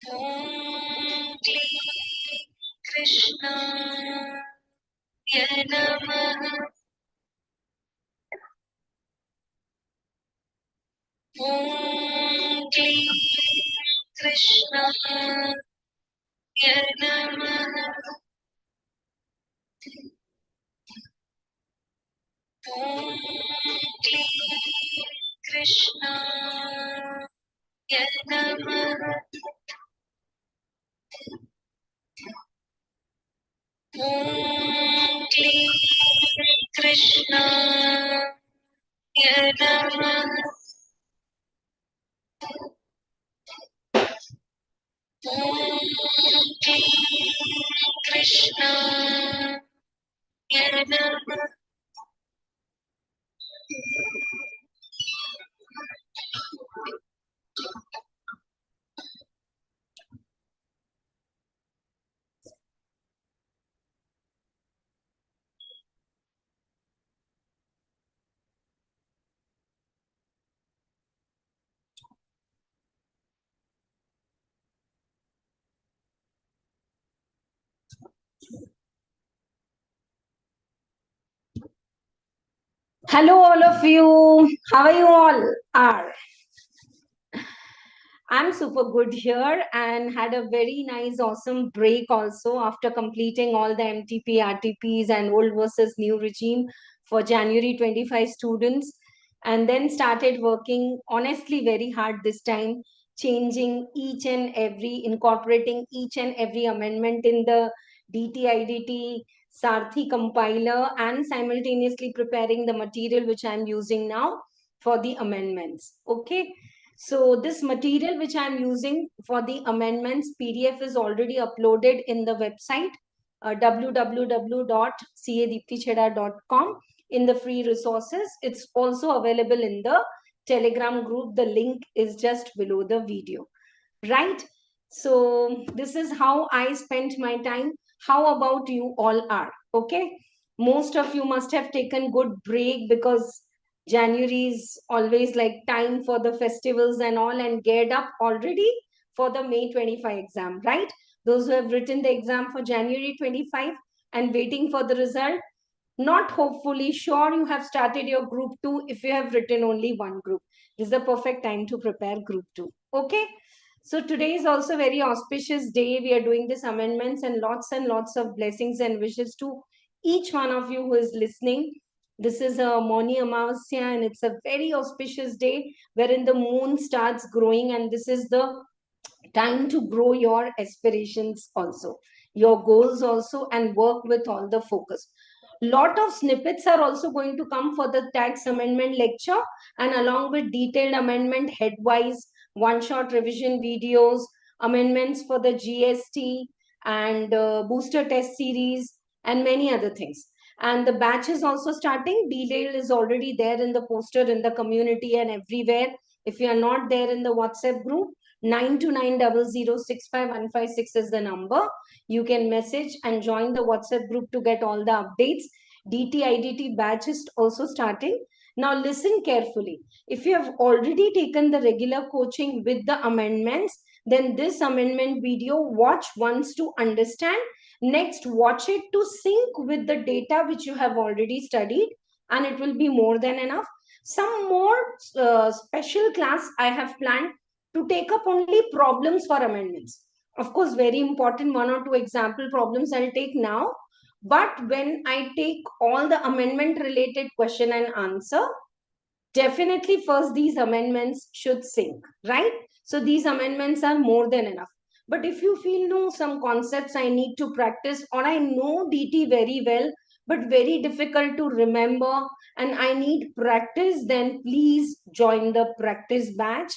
Om Kli Krishna Namaha. Om Kli Krishna Namaha. Om Kli Krishna Namaha. Om Kli Krishna Namaha. Om Kli Krishna Namaha. Hello, all of you. How are you all? I'm super good here and had a very nice, awesome break also after completing all the MTP, RTPs, and old versus new regime for January 25 students. And then started working honestly very hard this time, changing each and every, incorporating each and every amendment in the DTIDT Sarthi compiler and simultaneously preparing the material which I'm using now for the amendments. Okay. So this material which I'm using for the amendments PDF is already uploaded in the website www.cadiptichheda.com in the free resources. It's also available in the Telegram group. The link is just below the video, right? So this is how I spent my time. How about you all are? Okay. Most of you must have taken good break because January is always like time for the festivals and all, and geared up already for the May 25 exam, right? Those who have written the exam for January 25 and waiting for the result, not hopefully, sure you have started your group 2 if you have written only one group. This is the perfect time to prepare group 2. Okay. So today is also very auspicious day. We are doing these amendments and lots of blessings and wishes to each one of you who is listening. This is a Moni Amavasya and it's a very auspicious day wherein the moon starts growing, and this is the time to grow your aspirations also, your goals also, and work with all the focus. Lot of snippets are also going to come for the tax amendment lecture, and along with detailed amendment headwise one shot revision videos, amendments for the GST and booster test series and many other things. And the batch is also starting. Detail is already there in the poster in the community and everywhere. If you are not there in the WhatsApp group, 9290065156 is the number. You can message and join the WhatsApp group to get all the updates. DTIDT batch is also starting. Now listen carefully. If you have already taken the regular coaching with the amendments, then this amendment video watch once to understand. Next, watch it to sync with the data which you have already studied, and it will be more than enough. Some more special class I have planned to take up only problems for amendments. Of course, very important one or two example problems I'll take now. But when I take all the amendment related question and answer, definitely first these amendments should sync, right? So these amendments are more than enough. But if you feel no, some concepts I need to practice, or I know DT very well, but very difficult to remember, and I need practice, then please join the practice batch.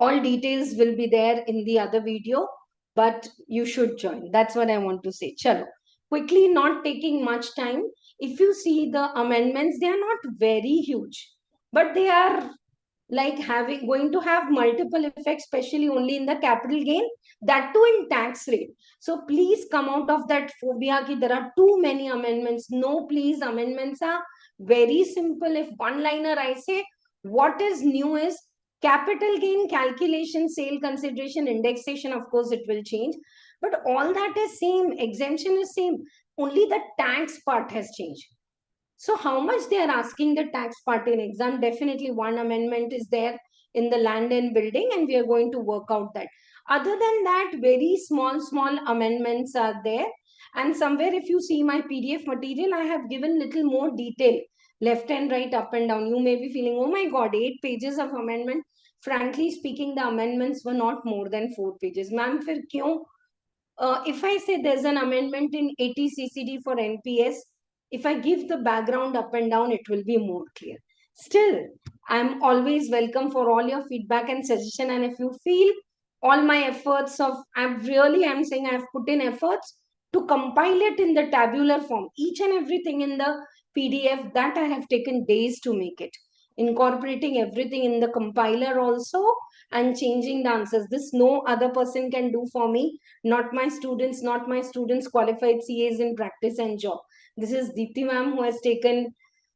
All details will be there in the other video, but you should join. That's what I want to say. Chalo. Quickly, not taking much time. If you see the amendments, they are not very huge, but they are like going to have multiple effects, especially only in the capital gain, that too in tax rate. So please come out of that phobia ki there are too many amendments. No, please, amendments are very simple. If one liner I say, what is new is Capital gain calculation, sale consideration, indexation, of course, it will change. But all that is same. Exemption is same. Only the tax part has changed. So how much they are asking the tax part in exam? Definitely one amendment is there in the land and building, and we are going to work out that. Other than that, very small amendments are there. And somewhere if you see my PDF material, I have given little more detail, left and right, up and down. You may be feeling, oh my God, 8 pages of amendment. Frankly speaking, the amendments were not more than 4 pages. Ma'am, fir kyun? If I say there's an amendment in 80 CCD for NPS, if I give the background up and down, it will be more clear. Still, I'm always welcome for all your feedback and suggestion. And if you feel all my efforts of, I'm saying I've put in efforts to compile it in the tabular form, each and everything in the PDF, that I have taken days to make it, incorporating everything in the compiler also and changing the answers. This no other person can do for me, not my students, not my students qualified CAs in practice and job. This is Dipti ma'am who has taken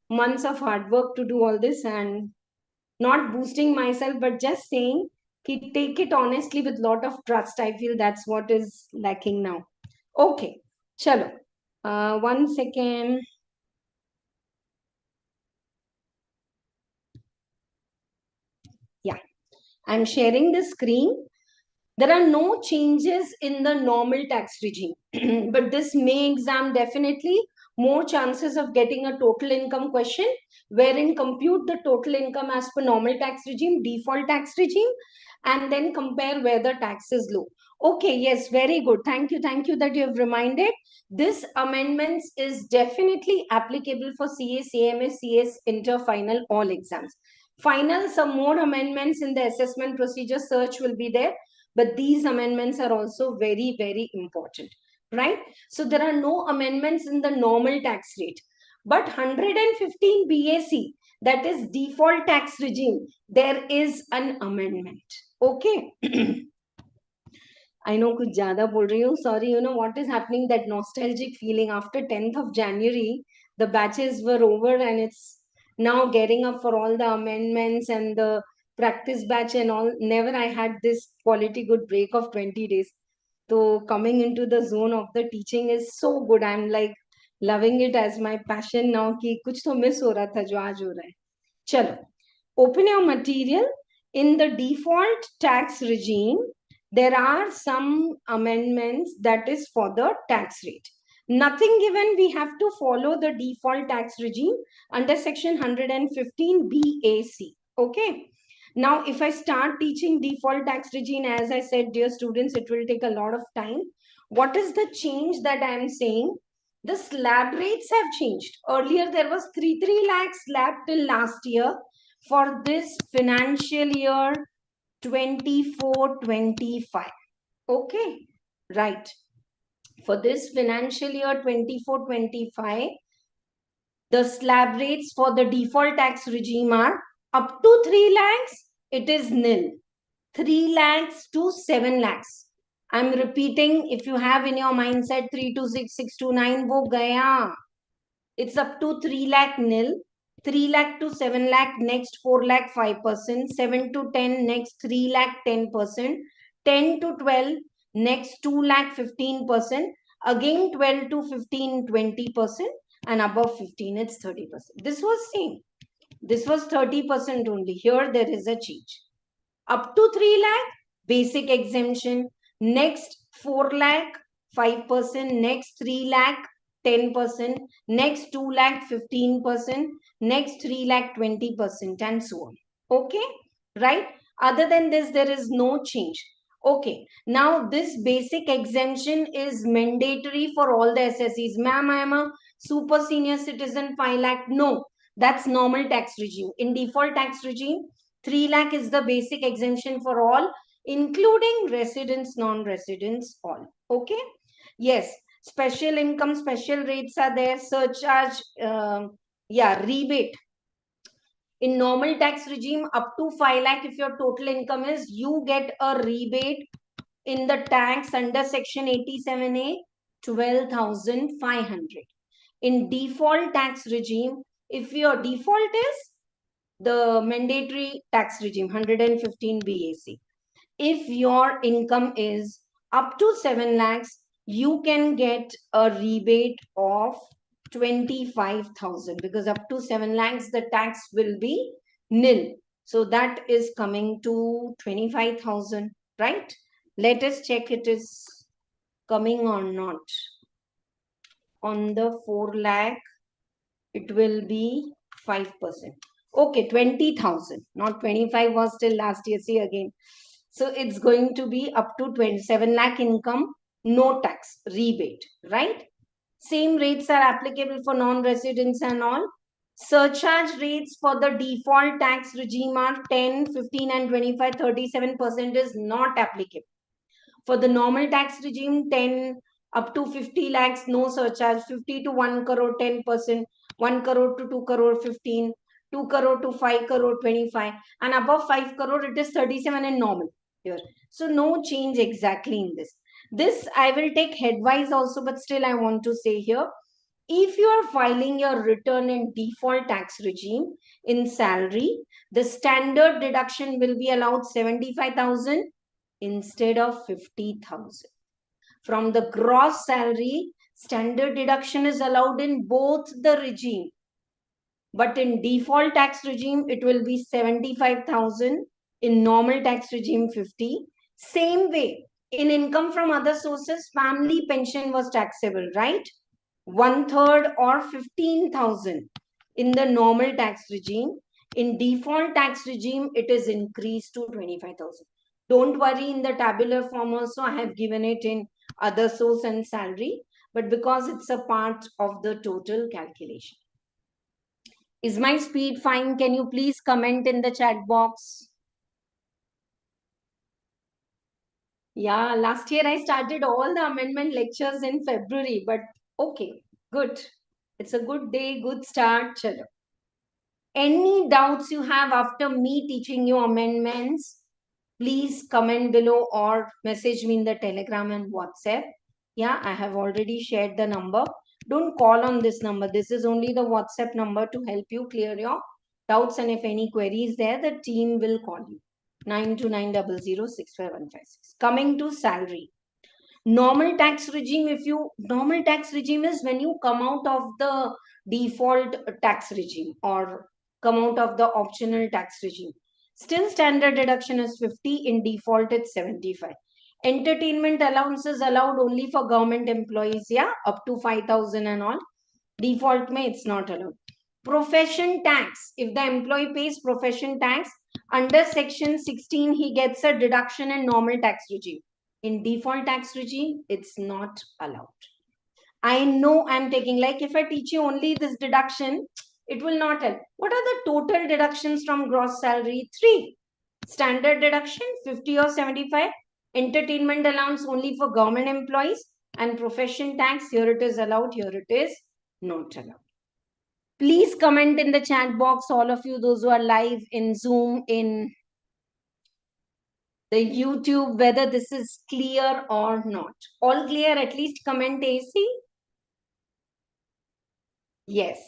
months of hard work to do all this, and not boosting myself, but just saying, take it honestly with lot of trust. I feel that's what is lacking now. Okay, chalo. 1 second. Yeah, I'm sharing the screen. There are no changes in the normal tax regime, but this May exam definitely more chances of getting a total income question, wherein compute the total income as per normal tax regime, default tax regime, and then compare where the tax is low. Okay, yes, very good. Thank you that you have reminded. This amendments is definitely applicable for CA, CMA, CS, Inter, Final, all exams. Final, some more amendments in the assessment procedure search will be there, but these amendments are also very important, right? So there are no amendments in the normal tax rate, but 115 BAC, that is default tax regime, there is an amendment. Okay. I know kuch zyada bol rahi hu. Sorry, you know what is happening, that nostalgic feeling after 10th of January, the batches were over and it's now getting up for all the amendments and the practice batch and all. Never I had this quality good break of 20 days. So coming into the zone of the teaching is so good. I'm like loving it as my passion now कि कुछ तो miss हो रहा था जो आज हो रहा है. चलो, open your material. In the default tax regime, there are some amendments that is for the tax rate. Nothing given, we have to follow the default tax regime under section 115 BAC. Okay. Now, if I start teaching default tax regime, as I said, dear students, it will take a lot of time. What is the change that I am saying? The slab rates have changed. Earlier, there was 3 lakh slab till last year. For this financial year 24-25. Okay, right. For this financial year 24-25, the slab rates for the default tax regime are up to 3 lakhs, it is nil. 3 lakhs to 7 lakhs. I'm repeating, if you have in your mindset 3 to 6, 6 to 9, wo gaya. It's up to 3 lakh nil, 3 lakh to 7 lakh, next 4 lakh 5%, 7 to 10, next 3 lakh 10%, 10 to 12, next 2 lakh 15%, again 12 to 15, 20%, and above 15, it's 30%. This was same. This was 30% only. Here there is a change. Up to 3 lakh, basic exemption. Next 4 lakh, 5%. Next 3 lakh, 10%. Next 2 lakh, 15%. Next 3 lakh, 20%, and so on. Okay, right? Other than this, there is no change. Okay, now this basic exemption is mandatory for all the SSEs. Ma'am, I am a super senior citizen, 5 lakh. No, that's normal tax regime. In default tax regime, 3 lakh is the basic exemption for all, including residents, non-residents, all. Okay. Yes. Special income, special rates are there. Surcharge, rebate. In normal tax regime, up to 5 lakh, if your total income is, you get a rebate in the tax under section 87A, 12,500. In default tax regime, if your default is the mandatory tax regime 115 BAC. If your income is up to 7 lakhs, you can get a rebate of 25,000, because up to 7 lakhs the tax will be nil. So that is coming to 25,000, right? Let us check it is coming or not. On the 4 lakh, it will be 5%. Okay, 20,000, not 25 was still last year. See again. So it's going to be up to 27 lakh income, no tax rebate, right? Same rates are applicable for non-residents and all. Surcharge rates for the default tax regime are 10, 15 and 25, 37% is not applicable. For the normal tax regime, 10 up to 50 lakhs, no surcharge, 50 to 1 crore, 10%, 1 crore to 2 crore, 15, 2 crore to 5 crore, 25, and above 5 crore, it is 37 in normal here. So no change exactly in this. This I will take headwise also, but still I want to say here, if you are filing your return in default tax regime in salary, the standard deduction will be allowed 75,000 instead of 50,000. From the gross salary, standard deduction is allowed in both the regime. But in default tax regime, it will be 75,000. In normal tax regime, 50. Same way, in income from other sources, family pension was taxable, right? 1/3 or 15,000 in the normal tax regime. In default tax regime, it is increased to 25,000. Don't worry, in the tabular form also, I have given it in other source and salary, but because it's a part of the total calculation. Is my speed fine? Can you please comment in the chat box? Yeah, last year I started all the amendment lectures in February, but okay, good. It's a good day, good start. Chalo. Any doubts you have after me teaching you amendments, please comment below or message me in the Telegram and WhatsApp. Yeah, I have already shared the number. Don't call on this number. This is only the WhatsApp number to help you clear your doubts, and if any queries there, the team will call you. 9290065156. Coming to salary. Normal tax regime, normal tax regime is when you come out of the default tax regime or come out of the optional tax regime. Still standard deduction is 50, in default it's 75. Entertainment allowance is allowed only for government employees, yeah, up to 5,000 and all. Default may it's not allowed. Profession tax, if the employee pays profession tax, under section 16 he gets a deduction in normal tax regime. In default tax regime, it's not allowed. I know I'm taking, like if I teach you only this deduction, it will not help. What are the total deductions from gross salary? 3. Standard deduction, 50 or 75. Entertainment allowance only for government employees. And profession tax, here it is allowed, here it is not allowed. Please comment in the chat box, all of you, those who are live in Zoom, in the YouTube, whether this is clear or not. All clear, at least comment AC. Yes.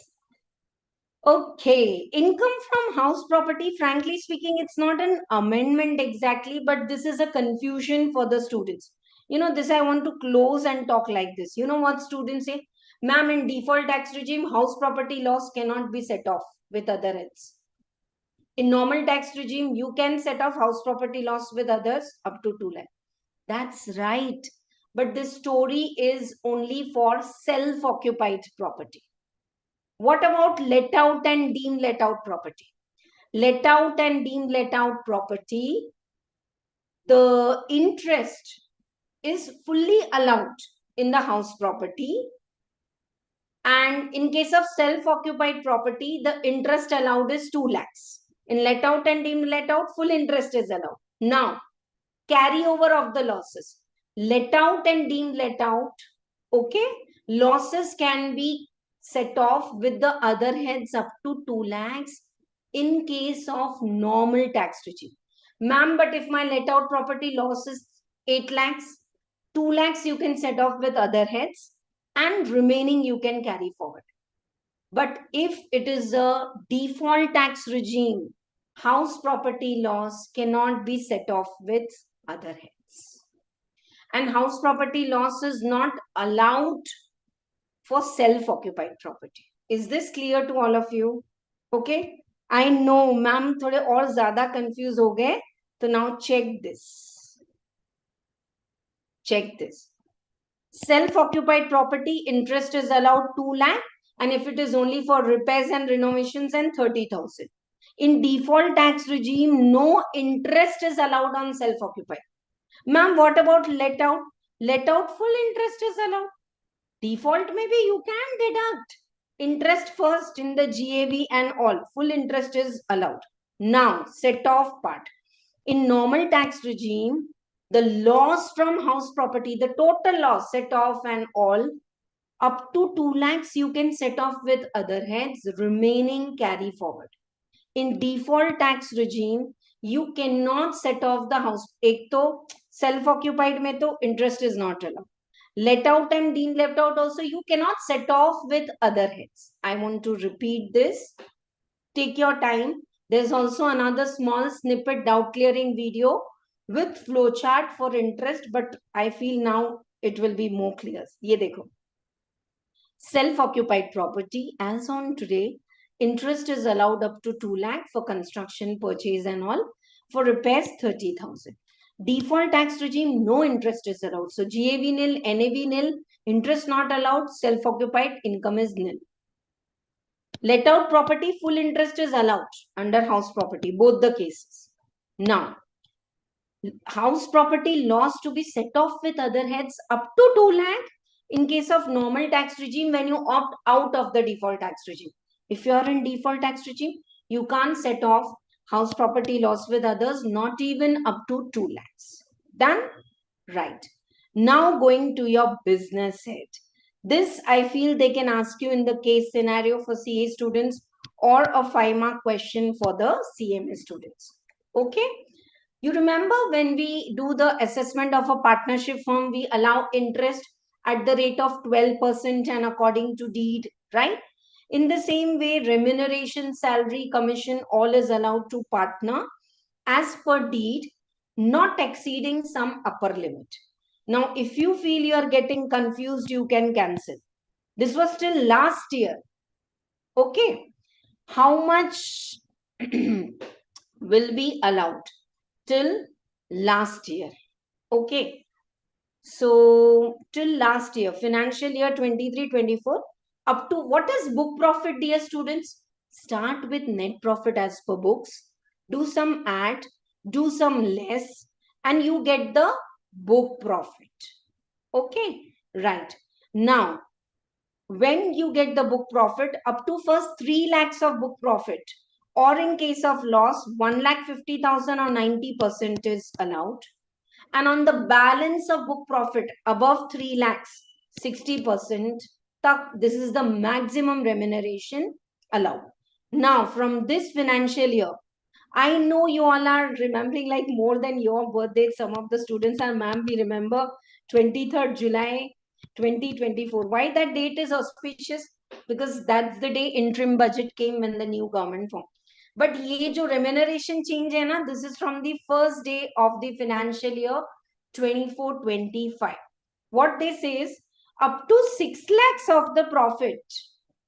Okay. Income from house property, frankly speaking, it's not an amendment exactly, but this is a confusion for the students. You know, this I want to close and talk like this. You know what students say? Ma'am, in default tax regime, house property loss cannot be set off with other heads. In normal tax regime, you can set off house property loss with others up to 2 lakh. That's right. But this story is only for self-occupied property. What about let out and deemed let out property? Let out and deemed let out property, the interest is fully allowed in the house property. And in case of self-occupied property, the interest allowed is 2 lakhs. In let out and deemed let out, full interest is allowed. Now, carryover of the losses. Let out and deemed let out, okay? Losses can be set off with the other heads up to 2 lakhs in case of normal tax regime. Ma'am, but if my let out property loss is 8 lakhs, 2 lakhs you can set off with other heads and remaining you can carry forward. But if it is a default tax regime, house property loss cannot be set off with other heads. And house property loss is not allowed for self-occupied property. Is this clear to all of you? Okay. I know, ma'am, थोड़े और ज़्यादा confused हो गए. So now check this. Check this. Self-occupied property interest is allowed 2 lakh, and if it is only for repairs and renovations, and 30,000. In default tax regime, no interest is allowed on self-occupied. Ma'am, what about let out? Let out full interest is allowed. Default maybe you can deduct interest first in the GAV and all. Full interest is allowed. Now, set off part. In normal tax regime, the loss from house property, the total loss, set off and all, up to 2 lakhs you can set off with other heads, remaining carry forward. In default tax regime, you cannot set off the house. Ek to self-occupied mein to interest is not allowed. Let out and deemed left out also, you cannot set off with other heads. I want to repeat this. Take your time. There's also another small snippet doubt clearing video with flowchart for interest, but I feel now it will be more clear. Ye dekho. Self-occupied property, as on today, interest is allowed up to 2 lakh for construction, purchase and all. For repairs, 30,000. Default tax regime, no interest is allowed. So GAV nil, NAV nil, interest not allowed, self-occupied, income is nil. Let out property, full interest is allowed under house property, both the cases. Now, house property loss to be set off with other heads up to 2 lakh in case of normal tax regime when you opt out of the default tax regime. If you are in default tax regime, you can't set off house property loss with others, not even up to 2 lakhs. Done? Right. Now going to your business head. This I feel they can ask you in the case scenario for CA students or a 5-mark question for the CMA students. Okay. You remember when we do the assessment of a partnership firm, we allow interest at the rate of 12% and according to deed, right? In the same way, remuneration, salary, commission, all is allowed to partner as per deed, not exceeding some upper limit. Now, if you feel you are getting confused, you can cancel. This was still last year. Okay. How much will be allowed? Till last year. Okay. So till last year, financial year 23-24, up to what is book profit, dear students? Start with net profit as per books. Do some add, do some less, and you get the book profit. Okay. Right. Now, when you get the book profit, up to first 3 lakhs of book profit, or in case of loss, 1,50,000 or 90% is allowed. And on the balance of book profit above 3 lakhs, 60%, this is the maximum remuneration allowed. Now, from this financial year, I know you all are remembering like more than your birthday. Some of the students are, ma'am, we remember 23rd July 2024. Why that date is auspicious? Because that's the day interim budget came when the new government formed. But ये जो remuneration change है ना, this is from the first day of the financial year 24-25. What they say is up to 6 lakhs of the profit.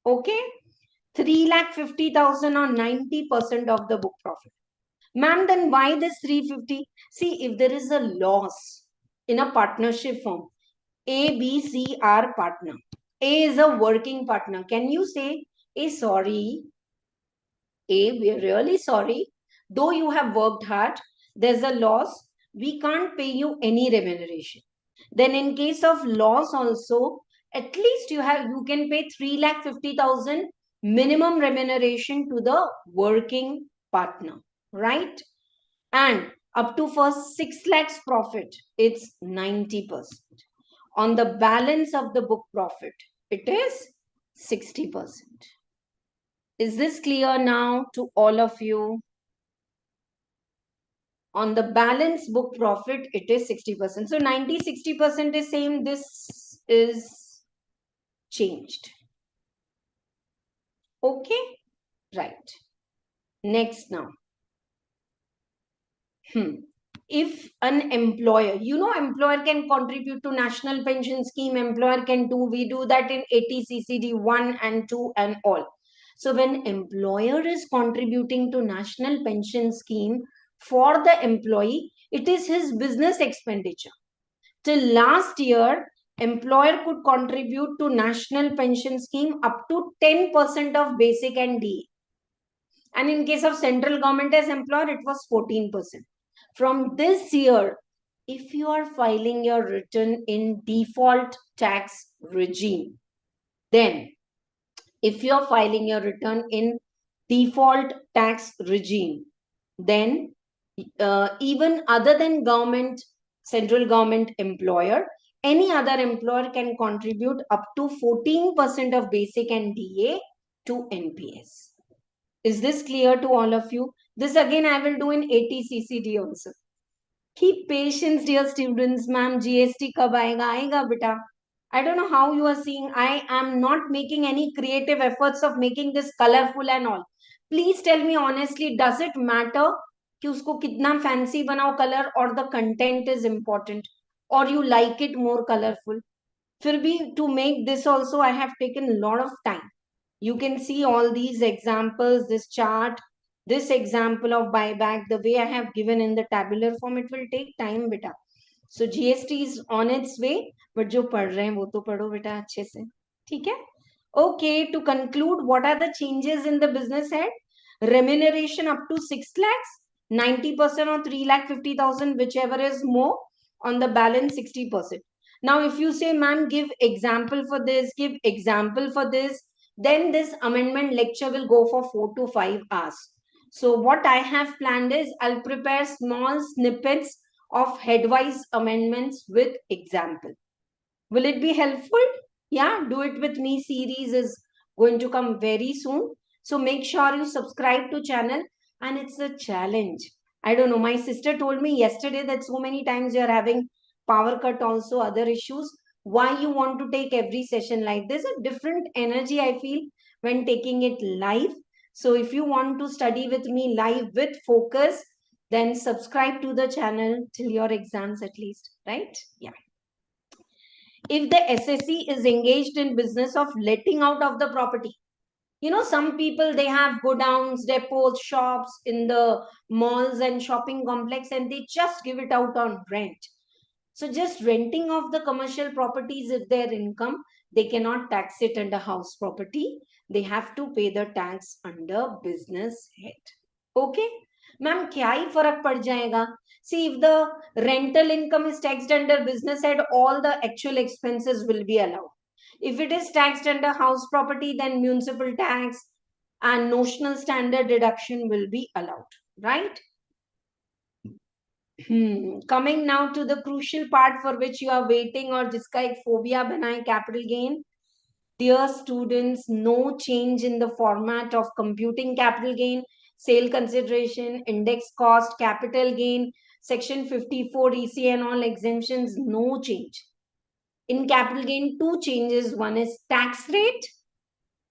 Okay. 3,50,000 or 90% of the book profit. Ma'am, then why this 350? See, if there is a loss in a partnership firm, A, B, C are partner. A is a working partner. Can you say, sorry, we're really sorry. Though you have worked hard, there's a loss. We can't pay you any remuneration. Then in case of loss also, at least you can pay 3,50,000 minimum remuneration to the working partner, right? And up to first 6 lakhs profit, it's 90%. On the balance of the book profit, it is 60%. Is this clear now to all of you? On the balance book profit, it is 60%. So 90, 60% is same. This is changed. Okay, right. Next now. If an employer, employer can contribute to national pension scheme, employer can do, we do that in ATCCD 1 and 2 and all. So when employer is contributing to national pension scheme for the employee, it is his business expenditure. Till last year, employer could contribute to national pension scheme up to 10% of basic and DA. And in case of central government as employer, it was 14%. From this year, if you are filing your return in default tax regime, then if you are filing your return in default tax regime, then even other than government, central government employer, any other employer can contribute up to 14% of basic and DA to NPS. Is this clear to all of you? This again I will do in ATCCD also. Keep patience, dear students. Ma'am, GST kab aayega? Aayega, beta. I don't know how you are seeing. I am not making any creative efforts of making this colorful and all. Please tell me honestly, does it matter कि उसको कितना fancy बनाओ color or the content is important or you like it more colorful? फिर भी to make this also I have taken a lot of time. You can see all these examples, this chart, this example of buyback, the way I have given in the tabular form, it will take time, beta. So GST is on its way, but जो पढ़ रहे हैं वो तो पढ़ो बेटा अच्छे से, ठीक है? Okay, to conclude, what are the changes in the business head? Remuneration up to 6 lakhs, 90% or 3,50,000, whichever is more, on the balance 60%. Now, if you say, ma'am, give example for this, give example for this, then this amendment lecture will go for 4 to 5 hours. So what I have planned is I'll prepare small snippets of headwise amendments with example. Will it be helpful? Yeah, do it with me series is going to come very soon. So make sure you subscribe to channel, and it's a challenge. I don't know. My sister told me yesterday that so many times you're having power cut, also other issues. Why you want to take every session live? There's a different energy I feel when taking it live. So if you want to study with me live with focus, then subscribe to the channel till your exams at least, right? Yeah. If the SSC is engaged in business of letting out of the property, some people, they have godowns, depots, shops in the malls and shopping complex, and they just give it out on rent. So just renting of the commercial properties, if their income, they cannot tax it under house property. They have to pay the tax under business head. Okay? Ma'am, क्या ही फर्क पड़ जाएगा? See, if the rental income is taxed under business head, all the actual expenses will be allowed. If it is taxed under house property, then municipal tax and notional standard deduction will be allowed, right? Coming now to the crucial part for which you are waiting, or जिसका एक phobia बना है, capital gain. Dear students, no change in the format of computing capital gain, sale consideration, index cost, capital gain, section 54 EC and all exemptions, no change. In capital gain, two changes. One is tax rate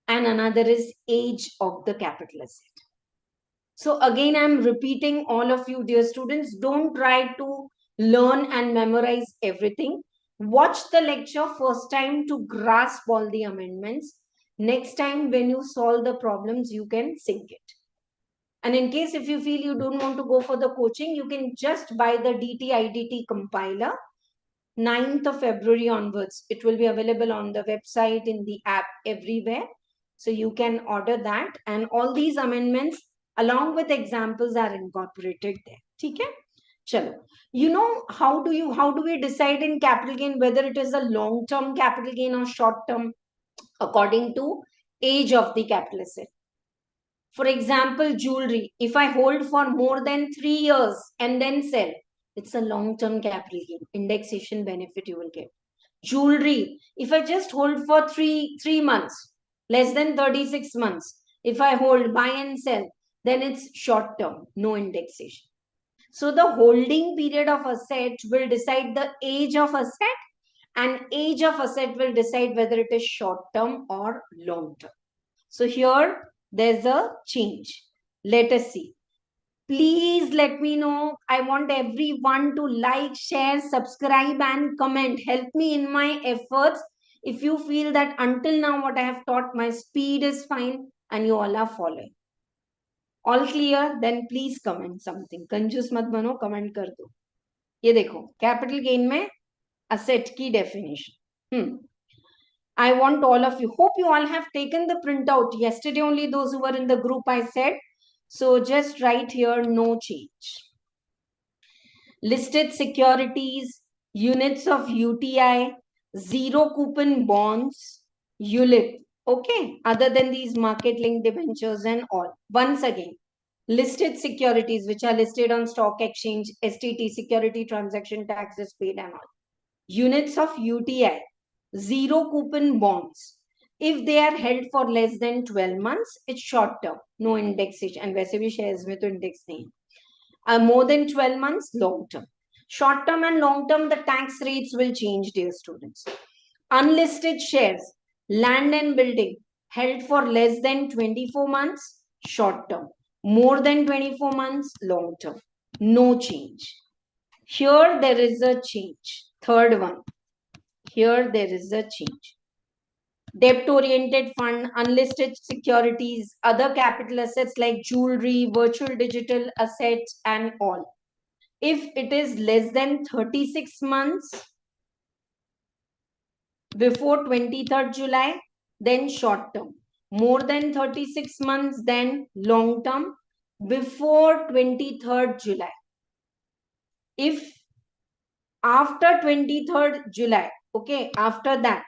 and another is age of the capital asset. So again, I'm repeating all of you, dear students, don't try to learn and memorize everything. Watch the lecture first time to grasp all the amendments. Next time when you solve the problems, you can sink it. And in case if you feel you don't want to go for the coaching, you can just buy the DT-IDT compiler. 9th of February onwards. It will be available on the website, in the app, everywhere. So you can order that, and all these amendments along with examples are incorporated there. Okay? Chalo. How do we decide in capital gain whether it is a long-term capital gain or short-term? According to age of the capital asset. For example, jewelry, if I hold for more than 3 years and then sell, it's a long-term capital gain. Indexation benefit you will get. Jewelry, if I just hold for three months, less than 36 months, if I hold, buy and sell, then it's short-term, no indexation. So the holding period of asset will decide the age of asset, and age of asset will decide whether it is short-term or long-term. So here there's a change. Let us see. Please let me know. I want everyone to like, share, subscribe and comment. Help me in my efforts. If you feel that until now what I have taught, my speed is fine and you all are following. All clear? Then please comment something. कंजूस मत बनो, comment कर दो. ये देखो, capital gain में asset की definition. I want all of you. Hope you all have taken the printout. Yesterday only those who were in the group I said. So just write here, no change. Listed securities, units of UTI, zero coupon bonds, ULIP. Okay, other than these market linked debentures and all. Once again, listed securities which are listed on stock exchange, STT, security transaction taxes paid and all. Units of UTI, zero coupon bonds. If they are held for less than 12 months, it's short term, no indexation. And वैसे भी shares में तो index नहीं. More than 12 months, long term. Short term and long term, the tax rates will change, dear students. Unlisted shares, land and building, held for less than 24 months, short term. More than 24 months, long term. No change. Here there is a change. Third one. Here there is a change. Debt-oriented fund, unlisted securities, other capital assets like jewelry, virtual digital assets and all. If it is less than 36 months before 23rd July, then short term. More than 36 months, then long term before 23rd July. If after 23rd July, okay, after that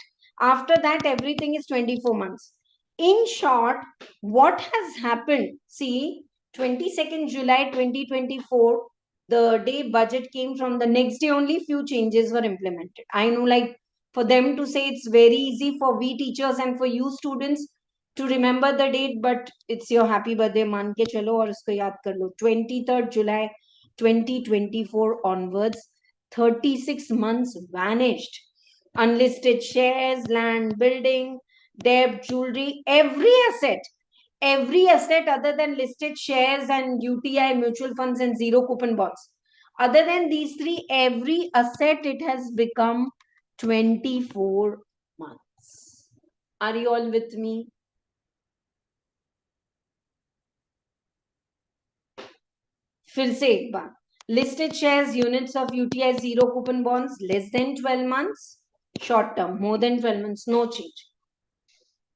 everything is 24 months. In short, what has happened? See, 22nd July 2024, the day budget came from, the next day only few changes were implemented. I know, like, for them to say, it's very easy for we teachers and for you students to remember the date, but it's your happy birthday, मान के चलो और उसको याद कर लो. 23rd July 2024 onwards, 36 months vanished. Unlisted shares, land, building, debt, jewelry, every asset other than listed shares and UTI, mutual funds and zero coupon bonds. Other than these three, every asset, it has become 24 months. Are you all with me? फिर से एक बार. Listed shares, units of UTI, zero coupon bonds, less than 12 months, short term, more than 12 months, no change.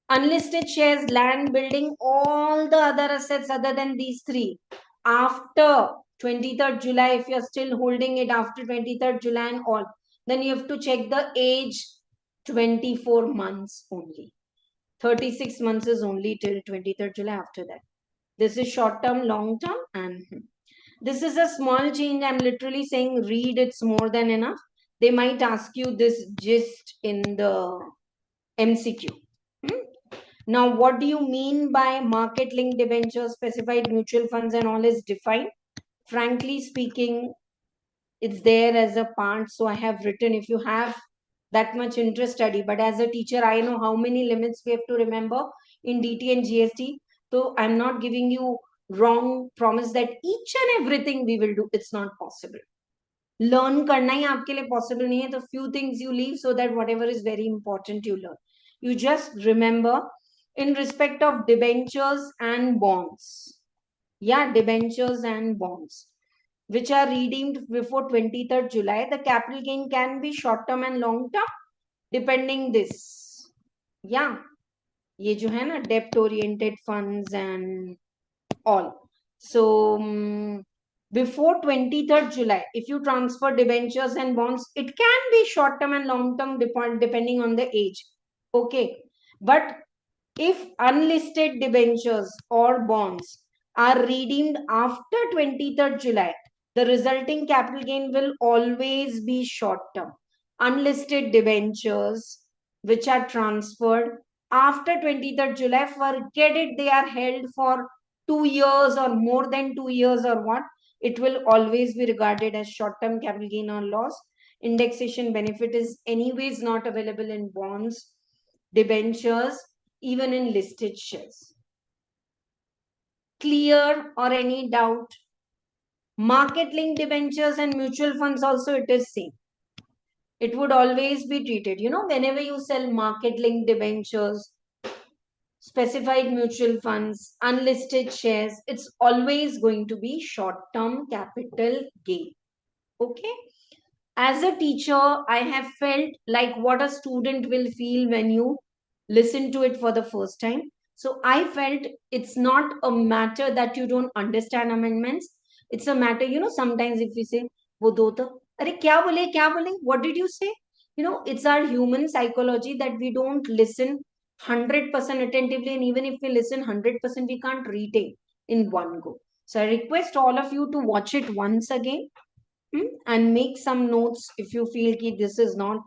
Unlisted shares, land, building, all the other assets other than these three, after 23rd July, if you're still holding it after 23rd July and all, then you have to check the age, 24 months only. 36 months is only till 23rd July. After that, this is short term, long term, and this is a small change. I'm literally saying read, it's more than enough. They might ask you this gist in the MCQ. Now, what do you mean by market linked debentures, specified mutual funds and all is defined? Frankly speaking, it's there as a part. So I have written, if you have that much interest, study. But as a teacher, I know how many limits we have to remember in DT and GST. So I'm not giving you wrong promise that each and everything we will do. It's not possible. Learn करना ही आपके लिए possible नहीं है. तो few things you leave so that whatever is very important you learn. You just remember in respect of debentures and bonds. Yeah, debentures and bonds, which are redeemed before 23rd July. The capital gain can be short term and long term, depending this. Yeah, ये जो है ना debt oriented funds and all. So before 23rd July, if you transfer debentures and bonds, it can be short term and long term depending on the age. Okay, but if unlisted debentures or bonds are redeemed after 23rd July, the resulting capital gain will always be short term. Unlisted debentures which are transferred after 23rd July, forget it, they are held for 2 years or more than 2 years or what, it will always be regarded as short term capital gain or loss. Indexation benefit is anyways not available in bonds, debentures, even in listed shares. Clear or any doubt? Market linked debentures and mutual funds also it is same. It would always be treated, whenever you sell market linked debentures, specified mutual funds, unlisted shares, it's always going to be short term capital gain. Okay. As a teacher, I have felt like what a student will feel when you listen to it for the first time. So I felt it's not a matter that you don't understand amendments. It's a matter, sometimes if we say, wo do to, are kya bole, what did you say? It's our human psychology that we don't listen 100% attentively. And even if we listen 100%, we can't retain in one go. So I request all of you to watch it once again. And make some notes if you feel कि this is not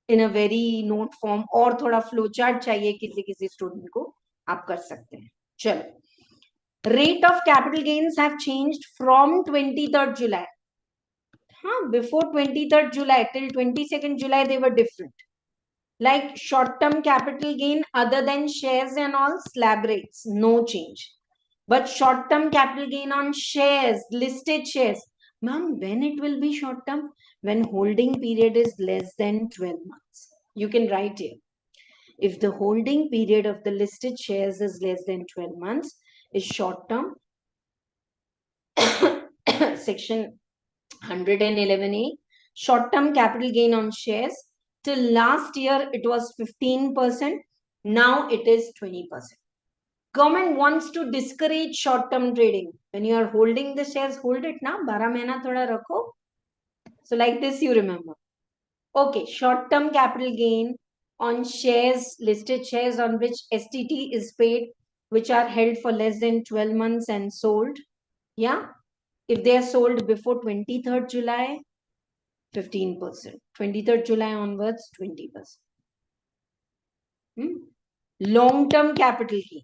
in a very note form और थोड़ा flow chart चाहिए किसी student को आप कर सकते हैं. चलो, rate of capital gains have changed from 23rd July. Before 23rd July till 22nd July they were different. Like short term capital gain other than shares and all, slab rates no change. But short term capital gain on shares, listed shares, ma'am, when it will be short term? When holding period is less than 12 months. You can write here. If the holding period of the listed shares is less than 12 months, is short term. Section 111A, short term capital gain on shares. Till last year, it was 15%. Now it is 20%. Government wants to discourage short-term trading. When you are holding the shares, hold it now. 12 mahina thoda rakho. So like this, you remember. Okay, short-term capital gain on shares, listed shares on which STT is paid, which are held for less than 12 months and sold. Yeah. If they are sold before 23rd July, 15%. 23rd July onwards, 20%. Long-term capital gain.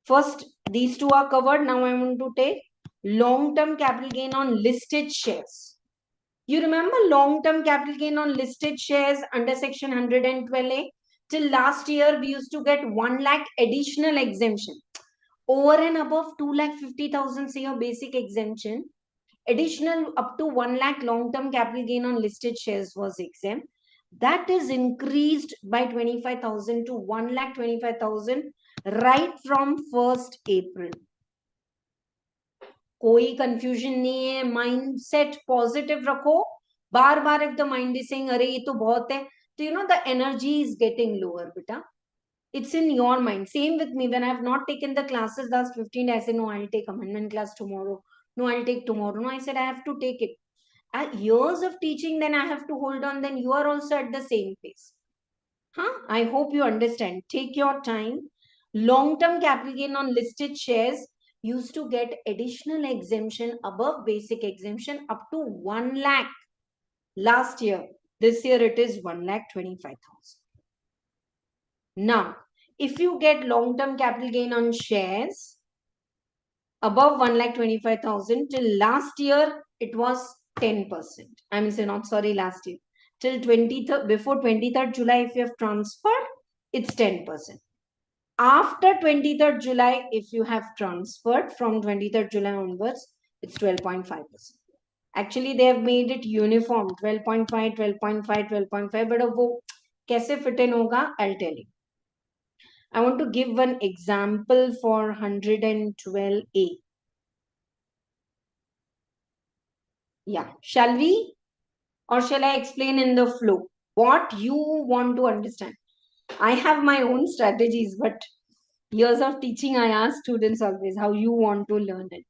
First, these two are covered. Now I want to take long-term capital gain on listed shares. You remember long-term capital gain on listed shares under section 112A? Till last year, we used to get 1 lakh additional exemption. Over and above 2,50,000, say your basic exemption. Additional up to 1 lakh long-term capital gain on listed shares was exempt. That is increased by 25,000 to 1,25,000 right from 1st April. कोई confusion नहीं है. Mindset positive रखो. बार बार if the mind is saying अरे ये तो बहुत है, तो the energy is getting lower, beta. It's in your mind. Same with me. When I have not taken the classes last 15 days, I say no, I'll take amendment class tomorrow. No, I'll take tomorrow. No, I said I have to take it. Years of teaching, then I have to hold on. Then you are also at the same pace. I hope you understand. Take your time. Long-term capital gain on listed shares used to get additional exemption above basic exemption up to 1 lakh last year. This year it is 1,25,000. Now, if you get long-term capital gain on shares above 1,25,000, till last year it was 10%. I'm saying not sorry, last year. Till 23rd, before 23rd July, if you have transferred, it's 10%. After 23rd July, if you have transferred from 23rd July onwards, it's 12.5%. Actually, they have made it uniform, 12.5, 12.5, 12.5. But wo kaise fit in hoga, I'll tell you. I want to give one example for 112A. Yeah. Shall we? Or shall I explain in the flow? What you want to understand? I have my own strategies, but years of teaching, I ask students always how you want to learn it.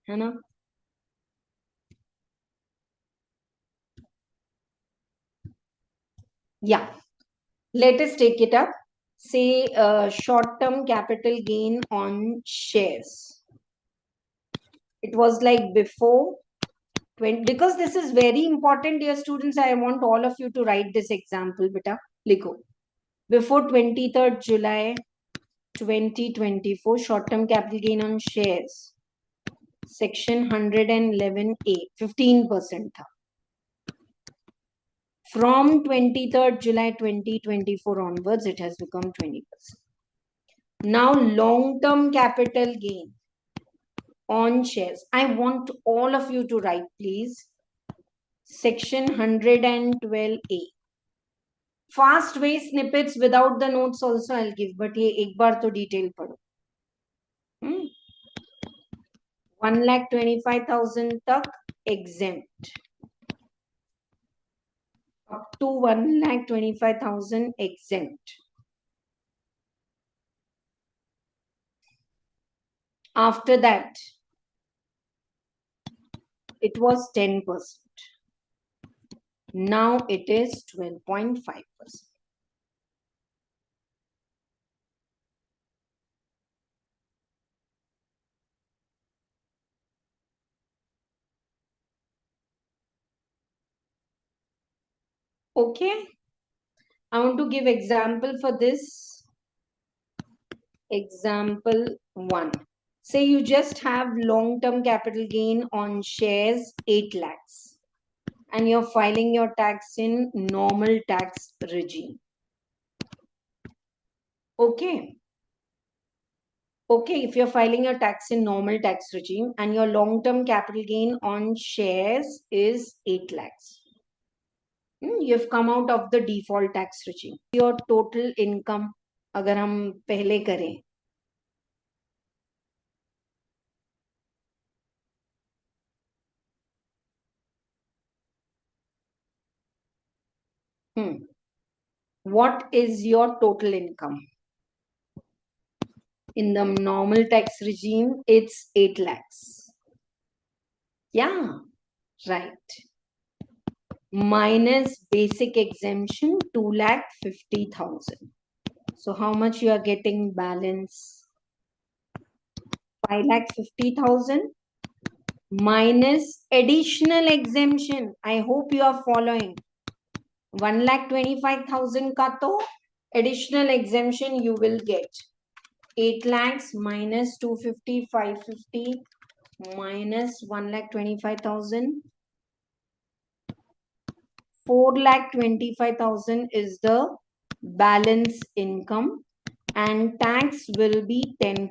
You know? Yeah. Let us take it up. Say short-term capital gain on shares. It was like before 20, because this is very important, dear students. I want all of you to write this example. Beta, likho. Before 23rd July 2024, short-term capital gain on shares. Section 111A, 15% था. From 23rd July 2024 onwards, it has become 20%. Now, long-term capital gain on shares. I want all of you to write, please. Section 112A. Fast way snippets without the notes also I'll give, but ये एक बार तो detail पढ़ो. 1,25,000 तक exempt. Up to 1,25,000 exempt. After that, it was 10%. Now it is 12.5%. Okay. I want to give example for this. Example 1. Say you just have long-term capital gain on shares 8 lakhs and you're filing your tax in normal tax regime. Okay. Okay, if you're filing your tax in normal tax regime and your long-term capital gain on shares is 8 lakhs. You've come out of the default tax regime. Your total income, अगर हम पहले करें, what is your total income? In the normal tax regime, it's 8 lakhs. Yeah, right. Minus basic exemption, 2,50,000. So how much you are getting balance? 5,50,000 minus additional exemption. I hope you are following. 1,25,000 ka to additional exemption you will get. 8 lakhs minus 250, 550 minus 1,25,000. 4,25,000 is the balance income and tax will be 10%.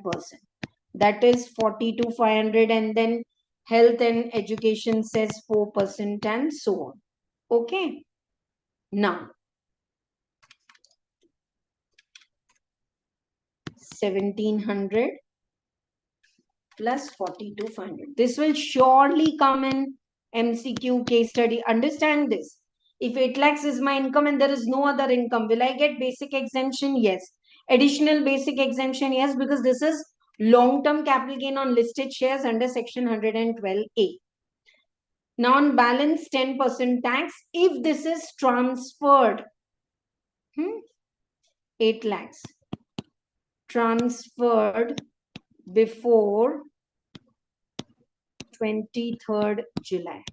That is 42,500 and then health and education says 4% and so on. Okay. Now, 1,700 plus 42,500. This will surely come in MCQ case study. Understand this. If 8 lakhs is my income and there is no other income, will I get basic exemption? Yes. Additional basic exemption? Yes, because this is long-term capital gain on listed shares under section 112A. Now on balance 10% tax, if this is transferred, 8 lakhs transferred before 23rd July.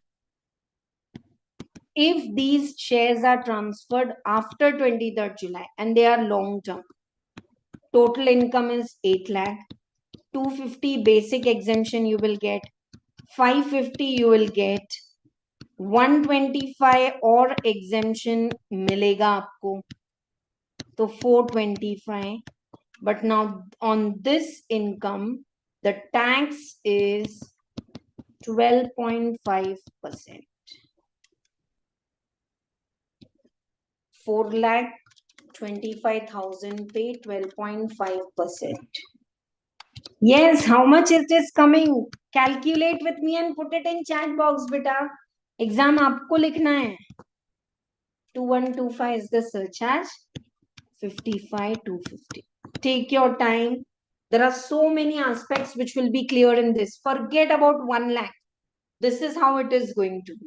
If these shares are transferred after 23rd July and they are long term, total income is 8 lakh, 250 basic exemption you will get, 550 you will get, 125 और exemption मिलेगा आपको, तो 425. But now on this income, the tax is 12.5%. 4,25,000 pay 12.5%. Yes, how much it is coming? Calculate with me and put it in chat box, beta. Exam आपको लिखना है. 2125 is the surcharge. 55,250. Take your time. There are so many aspects which will be clear in this. Forget about 1 lakh. This is how it is going to be.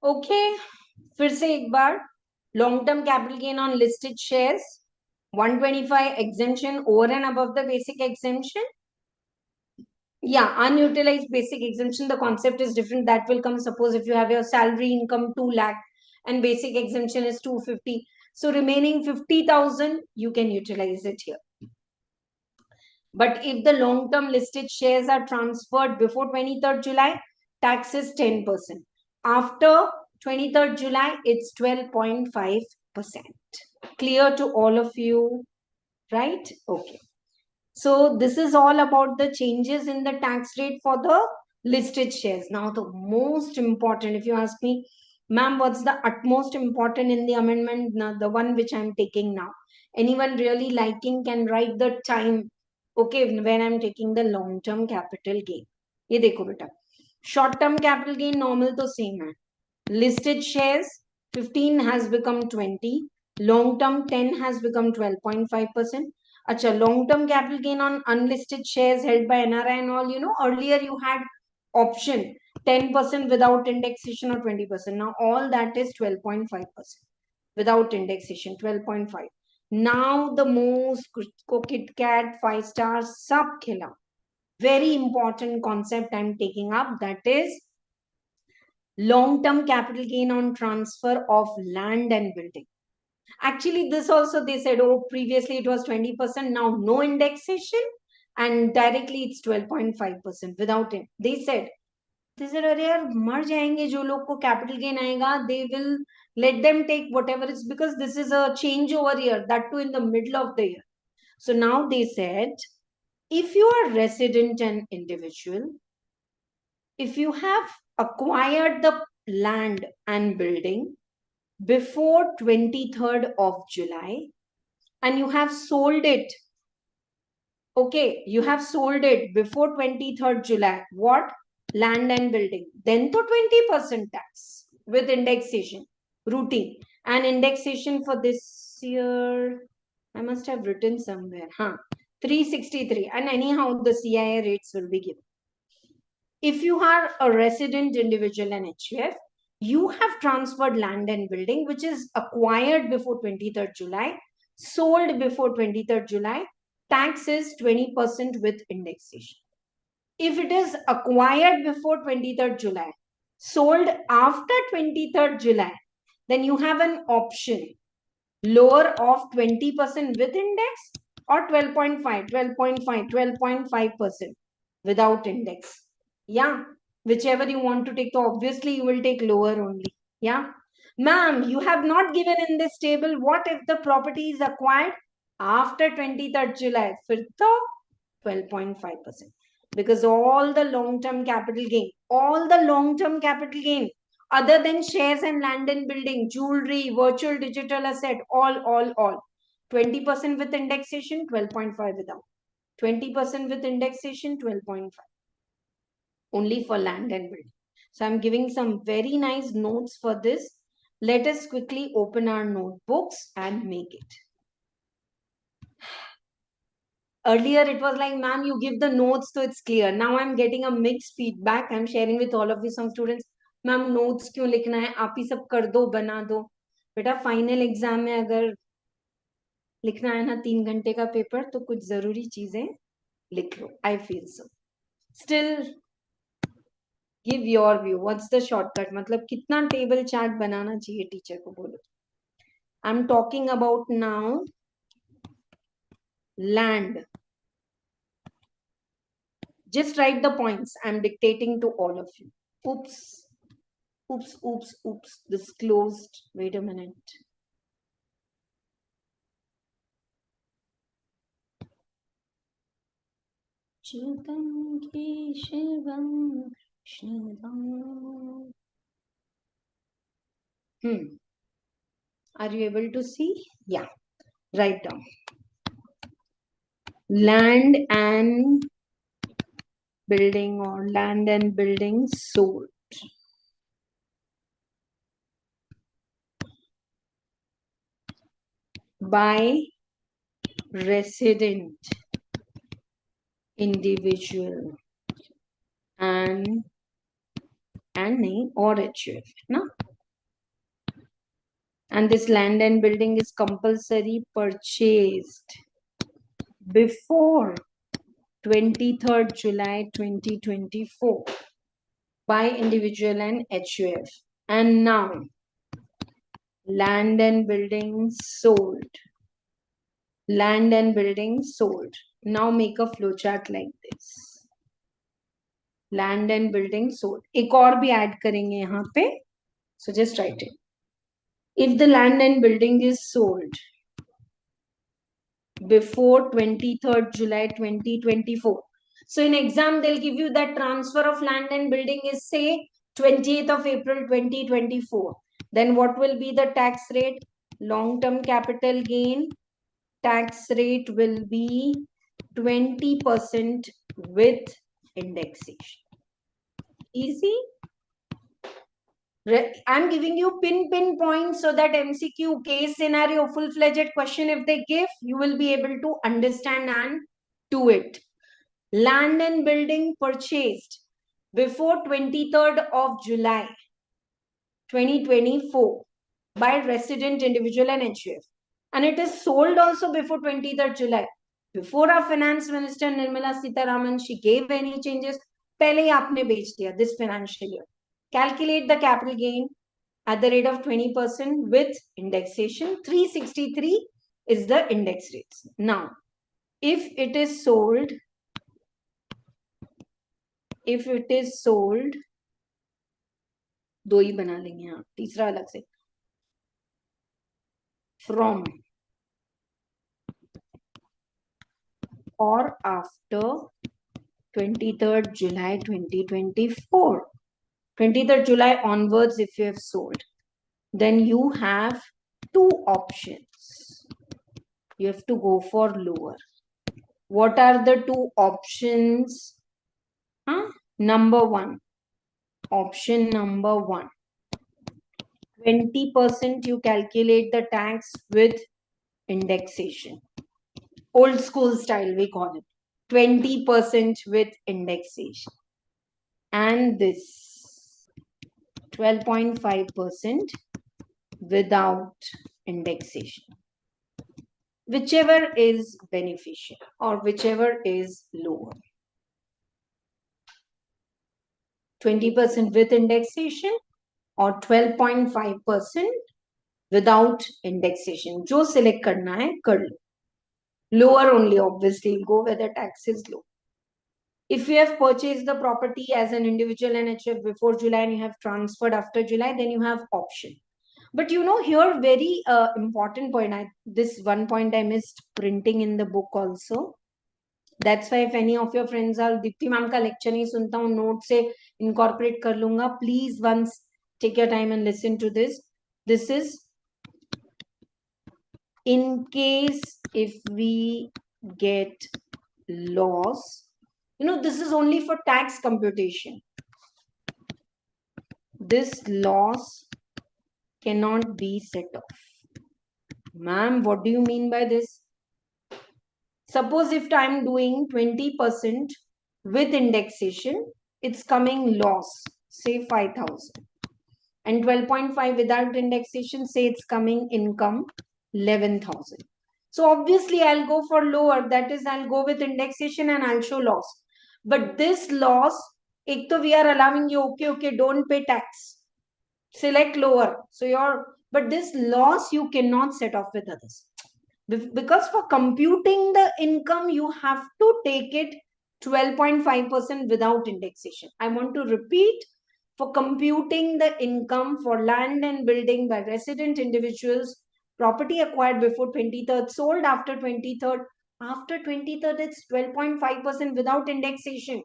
Okay, फिर से एक बार, long term capital gain on listed shares 125 exemption over and above the basic exemption. Yeah, unutilized basic exemption, the concept is different. That will come, suppose if you have your salary income 2 lakh and basic exemption is 250, so remaining 50,000 you can utilize it here. But if the long term listed shares are transferred before 23rd July, tax is 10%. After 23rd July, it's 12.5%. Clear to all of you, right? Okay. So this is all about the changes in the tax rate for the listed shares. Now the most important, if you ask me, ma'am, what's the utmost important in the amendment? Now, the one which I'm taking now. Anyone really liking can write the time. Okay, when I'm taking the long-term capital gain. ये देखो बेटा, short-term capital gain normal तो same है. Listed shares 15 has become 20. Long-term 10 has become 12.5%. Acha, long-term capital gain on unlisted shares held by NRI and all, you know, earlier you had option 10% without indexation or 20%. Now all that is 12.5% without indexation, 12.5. Now the most Kit Kat 5-star sub khila. Very important concept I'm taking up, that is long-term capital gain on transfer of land and building. Actually, this also they said, oh, previously it was 20%, now no indexation, and directly it's 12.5% without it. They said, अरे यार मर जाएंगे जो लोग को capital gain आएगा, they will let them take whatever it's, because this is a change over year, that too in the middle of the year. So now they said, if you are resident and individual, if you have acquired the land and building before 23rd of July and you have sold it, okay, you have sold it before 23rd July, what? Land and building, then to 20% tax with indexation, routine. And indexation for this year, I must have written somewhere, 363, and anyhow the CIA rates will be given. If you are a resident individual and HUF, you have transferred land and building which is acquired before 23rd July, sold before 23rd July, tax is 20% with indexation. If it is acquired before 23rd July, sold after 23rd July, then you have an option lower of 20% with index or 12.5, 12.5, 12.5% without index. Yeah, whichever you want to take. So obviously you will take lower only. Yeah, ma'am, you have not given in this table what if the property is acquired after 23rd July. फिर तो 12.5%, because all the long-term capital gain, other than shares and land and building, jewelry, virtual digital asset, all 20% with indexation, 12.5 without, 20% with indexation, 12.5 only for land and building. So I'm giving some very nice notes for this. Let us quickly open our notebooks and make it. Earlier it was like, ma'am, you give the notes so it's clear. Now I'm getting a mixed feedback. I'm sharing with all of you. Some students, ma'am, notes क्यों लिखना है, आप ही सब कर दो, बना दो. बेटा फाइनल एग्जाम में अगर लिखना है ना 3 घंटे का पेपर, तो कुछ जरूरी चीजें लिख लो. I feel so. Still, give your view. What's the shortcut? मतलब कितना टेबल चार्ट बनाना चाहिए टीचर को, बोलो. I'm talking about now land. Just write the points. I'm dictating to all of you. Oops. This closed. Wait a minute. Are you able to see? Yeah. Write down. Land and building, or land and building sold. By resident individual and नहीं, or HUF, ना? And this land and building is compulsory purchased before 23rd July 2024 by individual and HUF. And now land and buildings sold. Land and buildings sold. Now make a flowchart like this. Land and buildings sold. एक और भी add करेंगे यहाँ पे. So just write it. If the land and building is sold before 23rd July 2024. So in exam, they'll give you that transfer of land and building is say 28th of April 2024. Then what will be the tax rate? Long-term capital gain tax rate will be 20% with indexation. Easy. I'm giving you pin points so that MCQ case scenario full-fledged question if they give, you will be able to understand and do it. Land and building purchased before 23rd of July 2024 by resident individual and HUF. And it is sold also before 23rd July. Before our finance minister Nirmala Sitharaman, she gave any changes, पहले ही आपने बेच दिया this financial year. Calculate the capital gain at the rate of 20% with indexation. 363 is the index rates. Now, if it is sold, दो ही बना लेंगे आप, तीसरा अलग से, from or after 23rd July 2024. 23rd July onwards, if you have sold, then you have two options. You have to go for lower. What are the two options? Number one. Option number one. 20% you calculate the tax with indexation. Old school style, we call it. 20% with indexation. And this 12.5% without indexation. Whichever is beneficial or whichever is lower. 20% with indexation or 12.5% without indexation. जो select करना है कर लो. Lower only, obviously, go where the tax is low. If you have purchased the property as an individual and HF before July and you have transferred after July, then you have option. But you know, here very important point. This one point I missed printing in the book also. That's why if any of your friends are Dipti ma'am का lecture नहीं सुनता हूँ, note से incorporate कर लूँगा. Please once take your time and listen to this. This is in case if we get loss. You know, this is only for tax computation. This loss cannot be set off. Ma'am, what do you mean by this? Suppose if I'm doing 20% with indexation, it's coming loss, say 5,000. And 12.5 without indexation, say it's coming income 11,000. So obviously I'll go for lower. That is, I'll go with indexation and I'll show loss. But this loss, ek to we are allowing you, okay, don't pay tax. Select lower. So but this loss you cannot set off with others. Because for computing the income, you have to take it 12.5% without indexation. I want to repeat, for computing the income for land and building by resident individuals, property acquired before 23rd, sold after 23rd, after 23rd, it's 12.5% without indexation.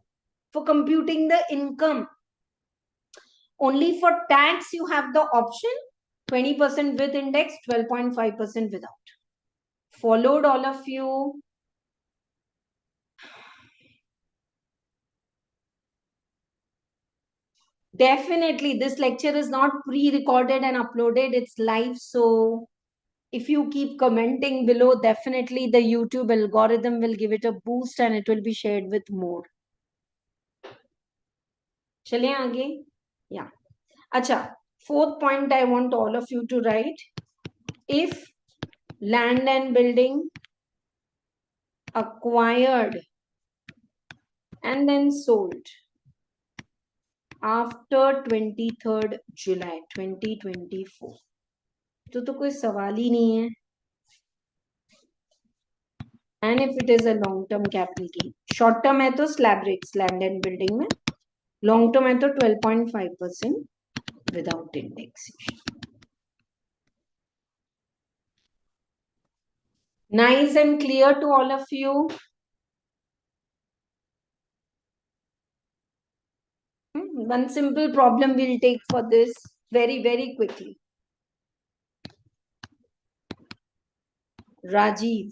For computing the income, only for tax, you have the option 20% with index, 12.5% without. Followed all of you? Definitely, this lecture is not pre-recorded and uploaded. It's live. So if you keep commenting below, definitely the YouTube algorithm will give it a boost and it will be shared with more. Chale aage? Yeah. Acha, fourth point I want all of you to write. if land and building acquired and then sold after 23rd July 2024, तो कोई सवाल ही नहीं है. And if it is a long term capital gain, short term है तो slab rates land and building में, long term है तो 12.5% without indexation. Nice and clear to all of you. One simple problem we'll take for this very, very quickly. Rajiv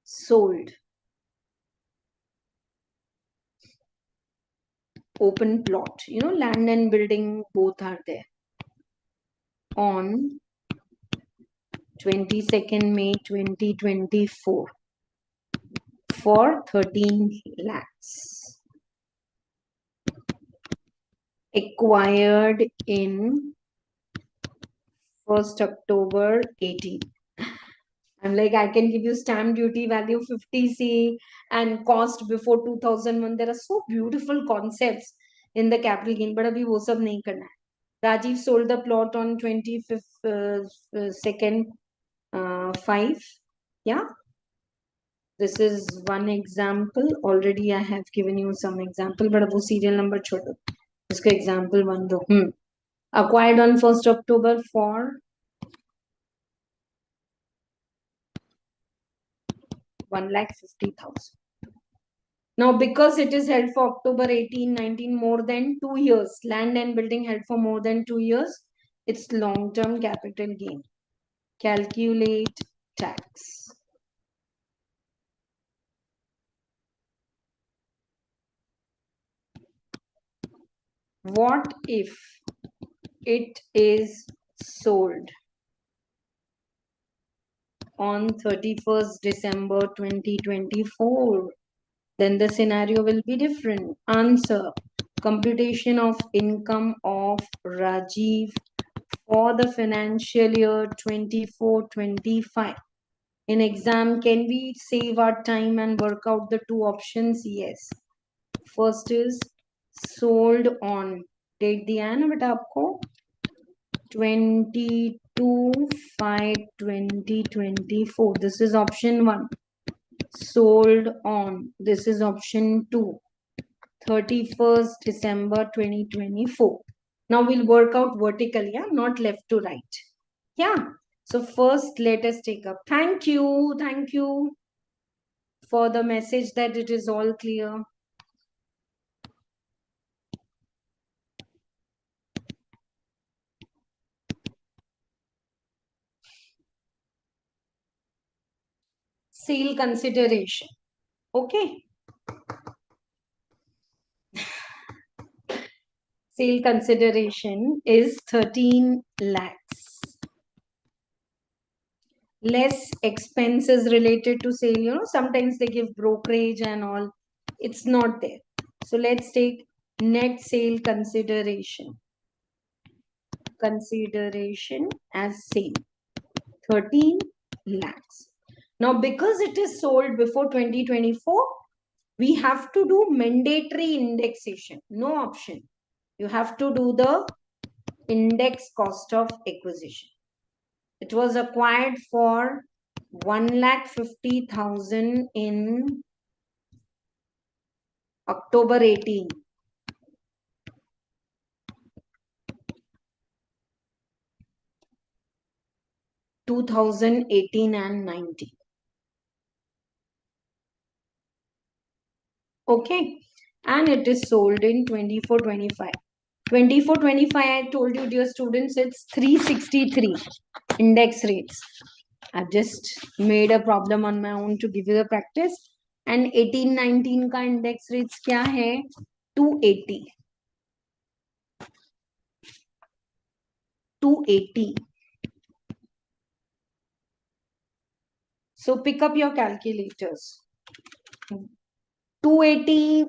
sold open plot, land and building both are there, on 22nd May 2024 for 13 lakhs. Acquired in 1st October 18. I'm like, I can give you stamp duty value 50C and cost before 2001. There are so beautiful concepts in the capital gain, but abhi wo sab nahi karna hai. Rajiv sold the plot on 25th, 2nd, 5. Yeah. This is one example. Already I have given you some example, but wo serial number chodo. Isko example 1 do. Acquired on 1st October for 1,50,000. Now, because it is held for October 18, 19, more than 2 years, land and building held for more than 2 years, it's long-term capital gain. Calculate tax. What if it is sold on 31st December 2024? Then the scenario will be different. Answer: computation of income of Rajiv for the financial year 24-25. In exam, can we save our time and work out the two options? Yes. First is sold on, date दिया है ना बेटा आपको, 22/5/2024. This is option 1. Sold on, this is option 2, 31st December 2024. Now we'll work out vertically, yeah, not left to right. Yeah. So first, let us take up. Thank you for the message that it is all clear. Sale consideration. Okay. Sale consideration is 13 lakhs. Less expenses related to sale. Sometimes they give brokerage and all. It's not there. So let's take net sale consideration. Consideration as sale. 13 lakhs. Now, because it is sold before 2024, we have to do mandatory indexation. No option. You have to do the index cost of acquisition. It was acquired for 1,50,000 in October 18. (2018 and 19). Okay, and it is sold in 24-25. 24-25, I told you, dear students, it's 363 index rates. I've just made a problem on my own to give you the practice. And 18-19 का index rates क्या है? 280. 280. So pick up your calculators. 280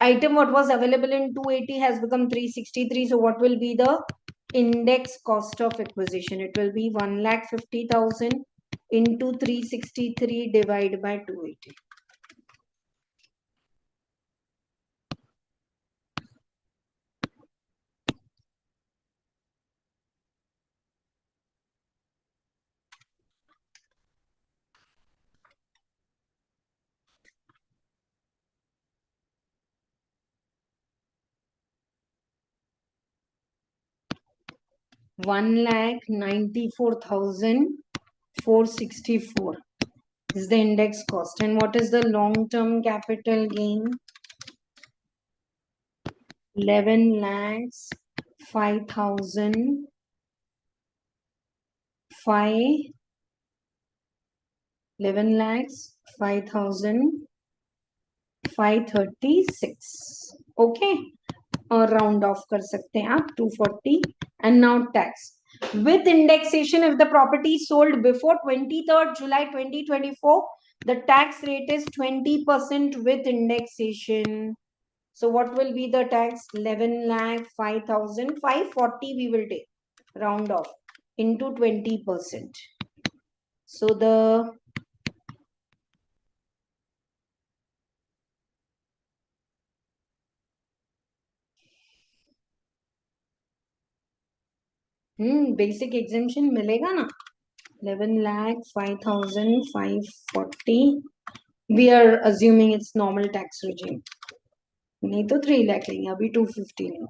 item what was available in 280 has become 363. So what will be the index cost of acquisition. It will be 1,50,000 into 363 divided by 280. One lakh 94,464 is the index cost. And what is the long-term capital gain? 11 lakhs 5,000 11 lakhs 5,536. Okay, और round off कर सकते हैं आप 240. And now tax with indexation. If the property is sold before 23rd July 2024, the tax rate is 20% with indexation. So what will be the tax? 11 lakh 5,540 we will take, round off, into 20%. So the basic exemption मिलेगा ना? 11 lakh 5,540. We are assuming it's normal tax regime. नहीं तो 3 lakh लेंगे, अभी 250 नहीं.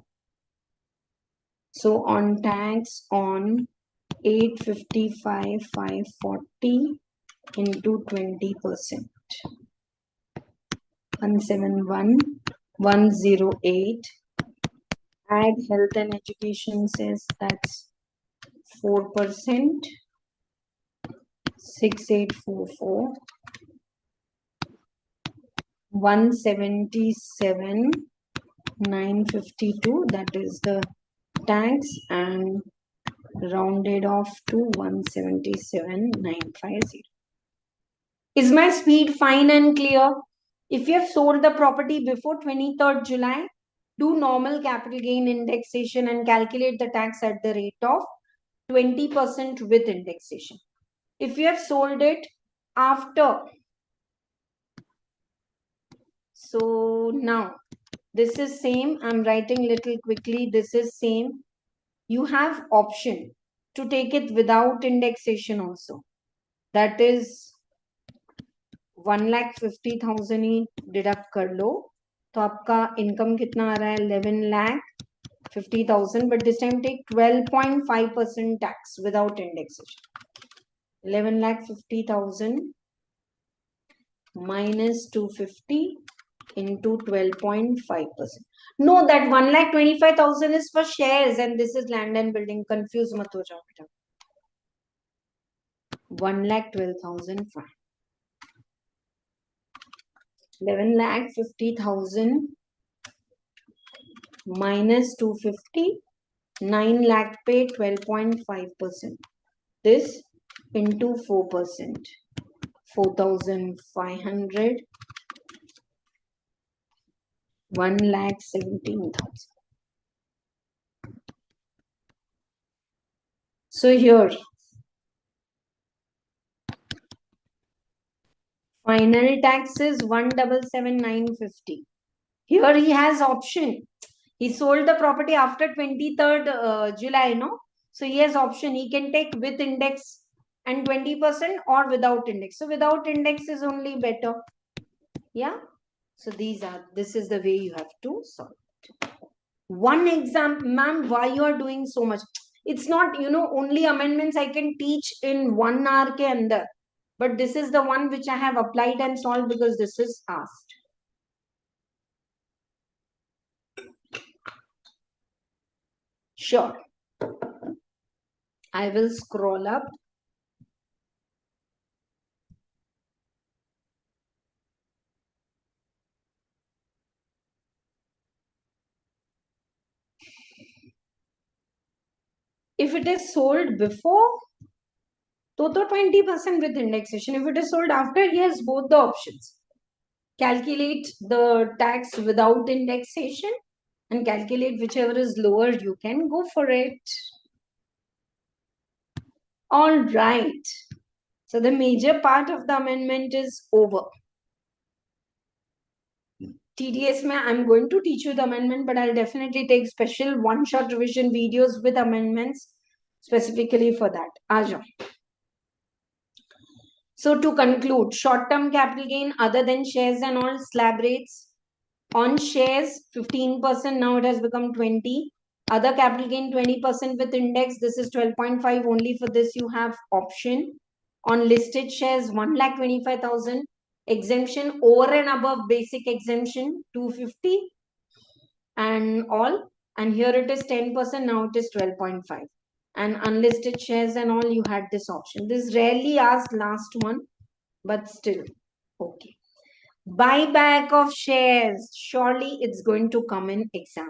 So on tax on 855,540 into 20%. 171,108. Add health and education says that's 4%. 6844. 177,952. That is the tax, and rounded off to 177,950. Is my speed fine and clear? If you have sold the property before 23rd July, do normal capital gain indexation and calculate the tax at the rate of 20% with indexation. If you have sold it after, so now this is same. I'm writing little quickly. This is same. You have option to take it without indexation also. That is 1,50,000 he deduct कर लो तो आपका income कितना आ रहा है? 11,50,000. But this time take 12.5% tax without indexation. 11,50,000 minus 250 into 12.5%. No, that 1,25,000 is for shares and this is land and building. Confuse mat ho jao beta. 1,12,005. 11,50,000 minus 250. 9 lakh pay 12.5%. This into 4%. 4,500. 1,17,000. So here, final tax is 177,950. Here he has option. He sold the property after 23rd July, no? So he has option. He can take with index and 20% or without index. So without index is only better. Yeah. So this is the way you have to solve it. One example, ma'am, why you are doing so much? It's not, only amendments I can teach in 1 hour ke andar. But this is the one which I have applied and solved because this is asked. Sure. I will scroll up. If it is sold before, to 20% with indexation. If it is sold after, he has both the options. Calculate the tax without indexation and calculate whichever is lower. You can go for it. All right. So the major part of the amendment is over. TDS mein, I'm going to teach you the amendment, but I'll definitely take special one-shot revision videos with amendments specifically for that. Aja. So to conclude, short-term capital gain other than shares and all, slab rates. On shares, 15%, now it has become 20. Other capital gain, 20% with index. This is 12.5. Only for this you have option. On listed shares, 1,25,000. Exemption over and above basic exemption, 250 and all. And here it is 10%, now it is 12.5. And unlisted shares and all, you had this option. This rarely asked last one, but still, okay. Buyback of shares. Surely it's going to come in exam.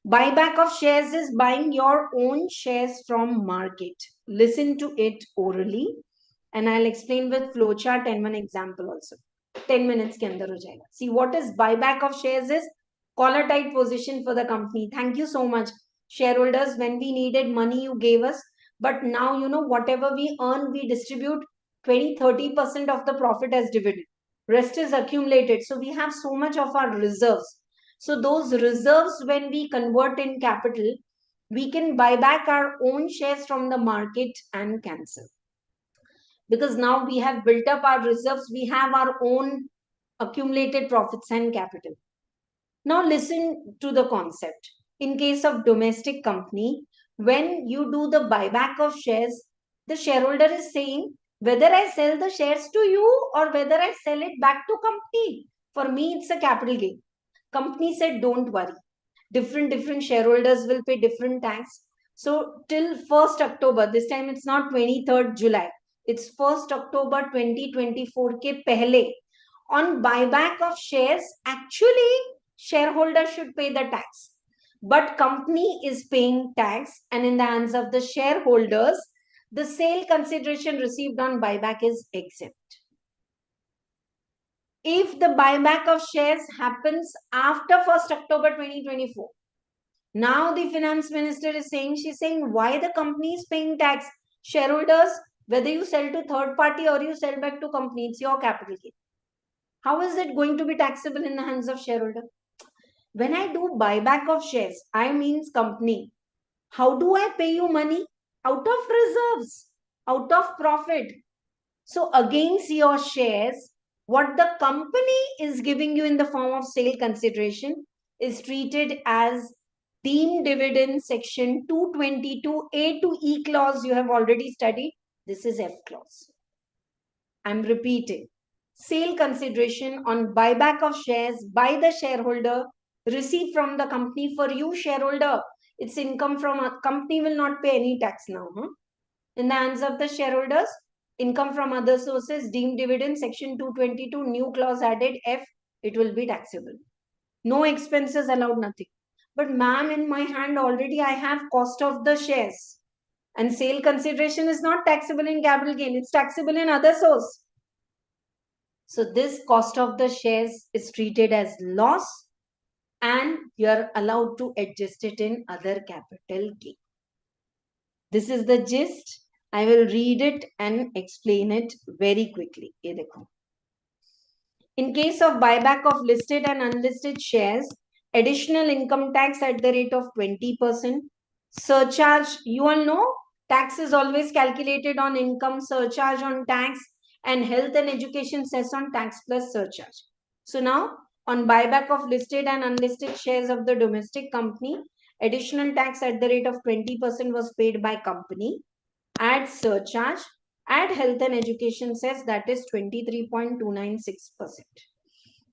Buyback of shares is buying your own shares from market. Listen to it orally and I'll explain with flowchart and one example also. 10 minutes ke andar ho jayega. See what is buyback of shares is collar tight position for the company. Thank you so much. Shareholders, when we needed money, you gave us. But now, you know, whatever we earn, we distribute 20-30% of the profit as dividend. Rest is accumulated. So we have so much of our reserves. So those reserves, when we convert in capital, we can buy back our own shares from the market and cancel. Because now we have built up our reserves, we have our own accumulated profits and capital. Now listen to the concept. In case of domestic company, when you do the buyback of shares, the shareholder is saying, whether I sell the shares to you or whether I sell it back to company, for me it's a capital gain. Company said, don't worry. Different shareholders will pay different tax. So till 1st October, this time it's not 23rd July, it's 1st October 2024 ke pehle. On buyback of shares, actually shareholder should pay the tax. But company is paying tax and in the hands of the shareholders, the sale consideration received on buyback is exempt. If the buyback of shares happens after 1st October 2024, now the finance minister is saying, she's saying, why the company is paying tax? Shareholders, whether you sell to third party or you sell back to company, it's your capital gain. How is it going to be taxable in the hands of shareholder? When I do buyback of shares, I means company. How do I pay you money? Out of reserves, out of profit. So against your shares, what the company is giving you in the form of sale consideration is treated as deemed dividend section 222A to E clause. You have already studied. This is F clause. I'm repeating. Sale consideration on buyback of shares by the shareholder received from the company for you shareholder. It's income from a company, will not pay any tax now. In the hands of the shareholders, income from other sources, deemed dividend, section 222, new clause added, F, it will be taxable. No expenses allowed, nothing. But ma'am, in my hand already I have cost of the shares. And sale consideration is not taxable in capital gain, it's taxable in other source. So this cost of the shares is treated as loss and you are allowed to adjust it in other capital gain. This is the gist. I will read it and explain it very quickly. In case of buyback of listed and unlisted shares, additional income tax at the rate of 20%. Surcharge, you all know, tax is always calculated on income, surcharge on tax, and health and education cess on tax plus surcharge. So now, on buyback of listed and unlisted shares of the domestic company, additional tax at the rate of 20% was paid by company. Add surcharge, add health and education cess, that is 23.296%.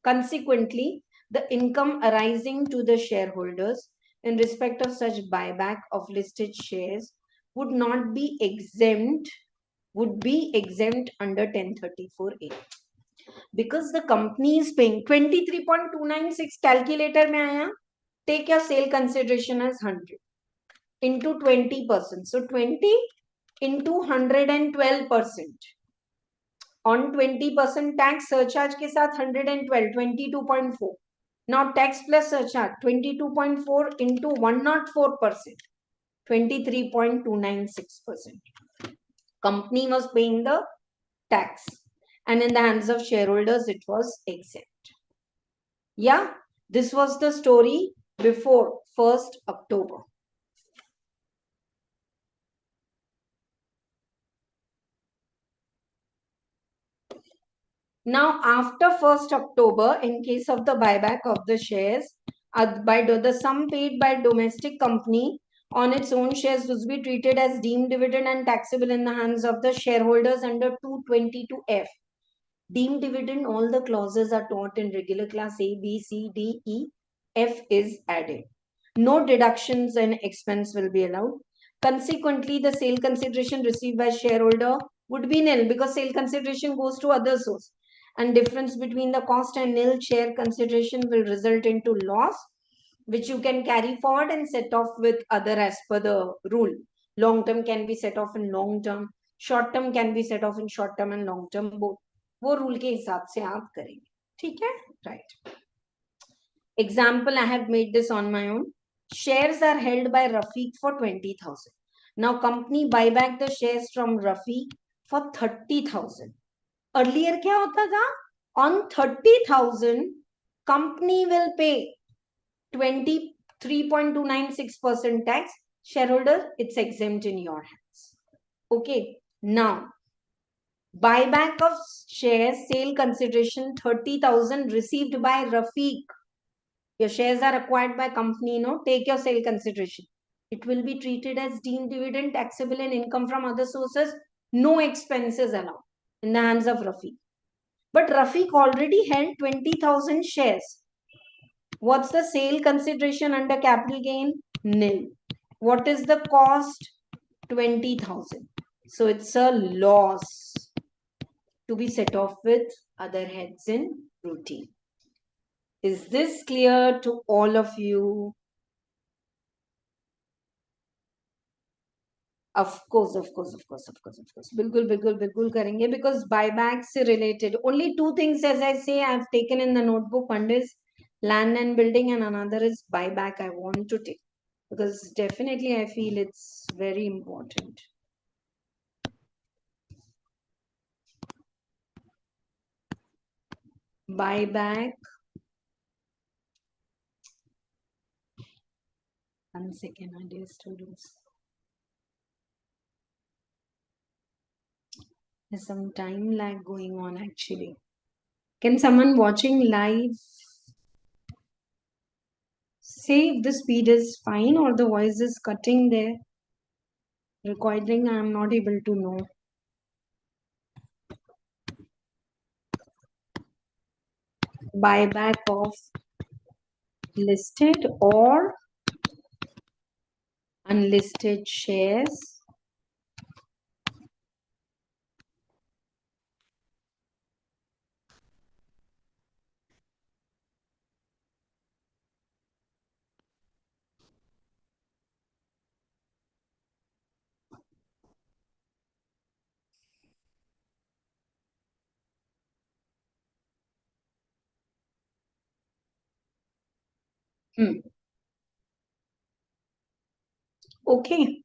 Consequently, the income arising to the shareholders in respect of such buyback of listed shares would not be exempt, would be exempt under 1034A. Because the company is paying 23.296 calculator mein aaya, take your sale consideration as 100 into 20%. So 20 into 112%. On 20% tax surcharge के साथ 112, 22.4. Now tax plus surcharge 22.4 into 104%, 23.296%. Company was paying the tax, and in the hands of shareholders it was exempt. Yeah, this was the story before 1st October. Now, after 1st October, in case of the buyback of the shares, by the sum paid by domestic company on its own shares would be treated as deemed dividend and taxable in the hands of the shareholders under 222F. Deemed dividend, all the clauses are taught in regular class A, B, C, D, E. F is added. No deductions and expense will be allowed. Consequently, the sale consideration received by shareholder would be nil because sale consideration goes to other source. And difference between the cost and nil share consideration will result into loss, which you can carry forward and set off with other as per the rule. Long term can be set off in long term. Short term can be set off in short term and long term both. वो rule के हिसाब से आप करेंगे. ठीक है? Right. Example, I have made this on my own. Shares are held by Rafiq for 20,000. Now company buy back the shares from Rafiq for 30,000. Earlier क्या होता था? On 30,000, company will pay 23.296% tax. Shareholder, it's exempt in your hands. Okay. Now, buyback of shares, sale consideration 30,000 received by Rafiq. Your shares are acquired by company, no? Take your sale consideration. It will be treated as deemed dividend, taxable and income from other sources. No expenses allowed in the hands of Rafiq. But Rafiq already held 20,000 shares. What's the sale consideration under capital gain? Nil. What is the cost? 20,000. So it's a loss to be set off with other heads in routine. Is this clear to all of you? Of course. बिल्कुल करेंगे because buyback से related. Only two things, as I say, I have taken in the notebook. One is land and building, and another is buyback. I want to take because definitely I feel it's very important. Buyback. One second, dear students. There's some time lag going on actually. Can someone watching live say if the speed is fine or the voice is cutting there? Recording, I am not able to know. Buyback of listed or unlisted shares. Okay,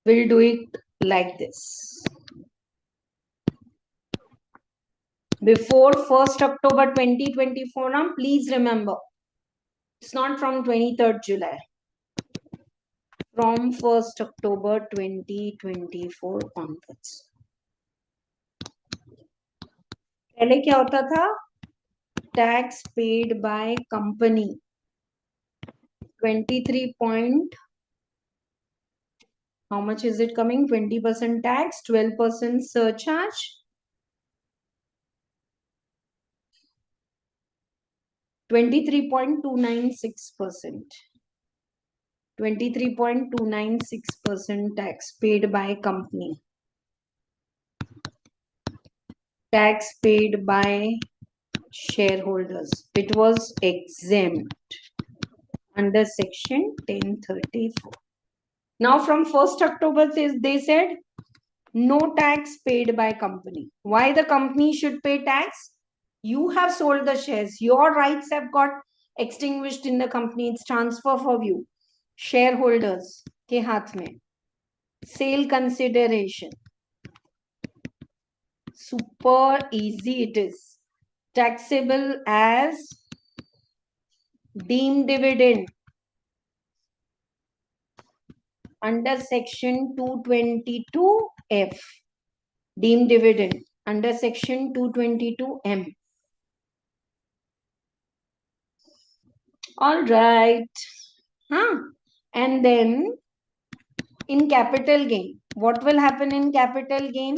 we'll do it like this. Before 1st October 2024, now please remember, it's not from 23rd July. From 1st October 2024 onwards. पहले क्या होता था? Tax paid by company 23 point, how much is it coming? 20% tax, 12% surcharge, 23.296%. 23.296% tax paid by company. Tax paid by shareholders. It was exempt under section 1034. Now from 1st October, they said no tax paid by company. Why the company should pay tax? You have sold the shares. Your rights have got extinguished in the company, it's transfer for view, shareholders के हाथ में, sale consideration, super easy it is, taxable as deemed dividend under section 222F, deemed dividend under section 222M. All right. And then in capital gain, what will happen in capital gain?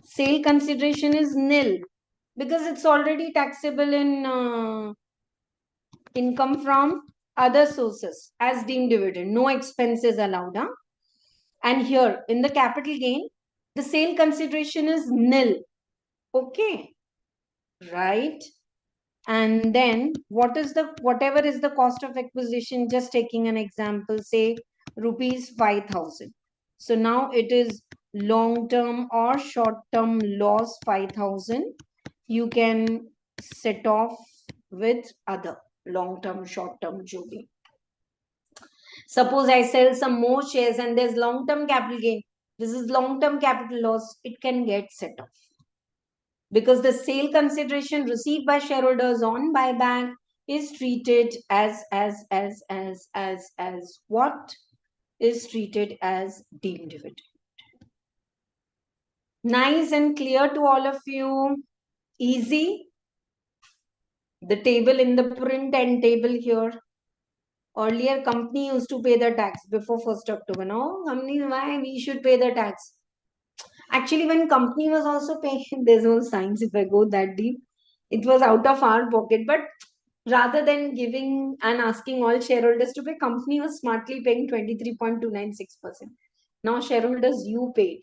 Sale consideration is nil because it's already taxable in income from other sources as deemed dividend. No expenses allowed. And here in the capital gain, the sale consideration is nil. Okay. Right. And then whatever is the cost of acquisition, just taking an example, say rupees 5,000. So now it is long-term or short-term loss 5,000. You can set off with other long-term, short-term jo bhi. Suppose I sell some more shares and there's long-term capital gain. This is long-term capital loss. It can get set off. Because the sale consideration received by shareholders on buyback is treated as what? Is treated as deemed dividend. Nice and clear to all of you. Easy. The table in the print and table here. Earlier, company used to pay the tax before 1st October. No, company, why we should pay the tax? Actually, when company was also paying, there's no science if I go that deep. It was out of our pocket. But rather than giving and asking all shareholders to pay, company was smartly paying 23.296%. Now shareholders, you paid.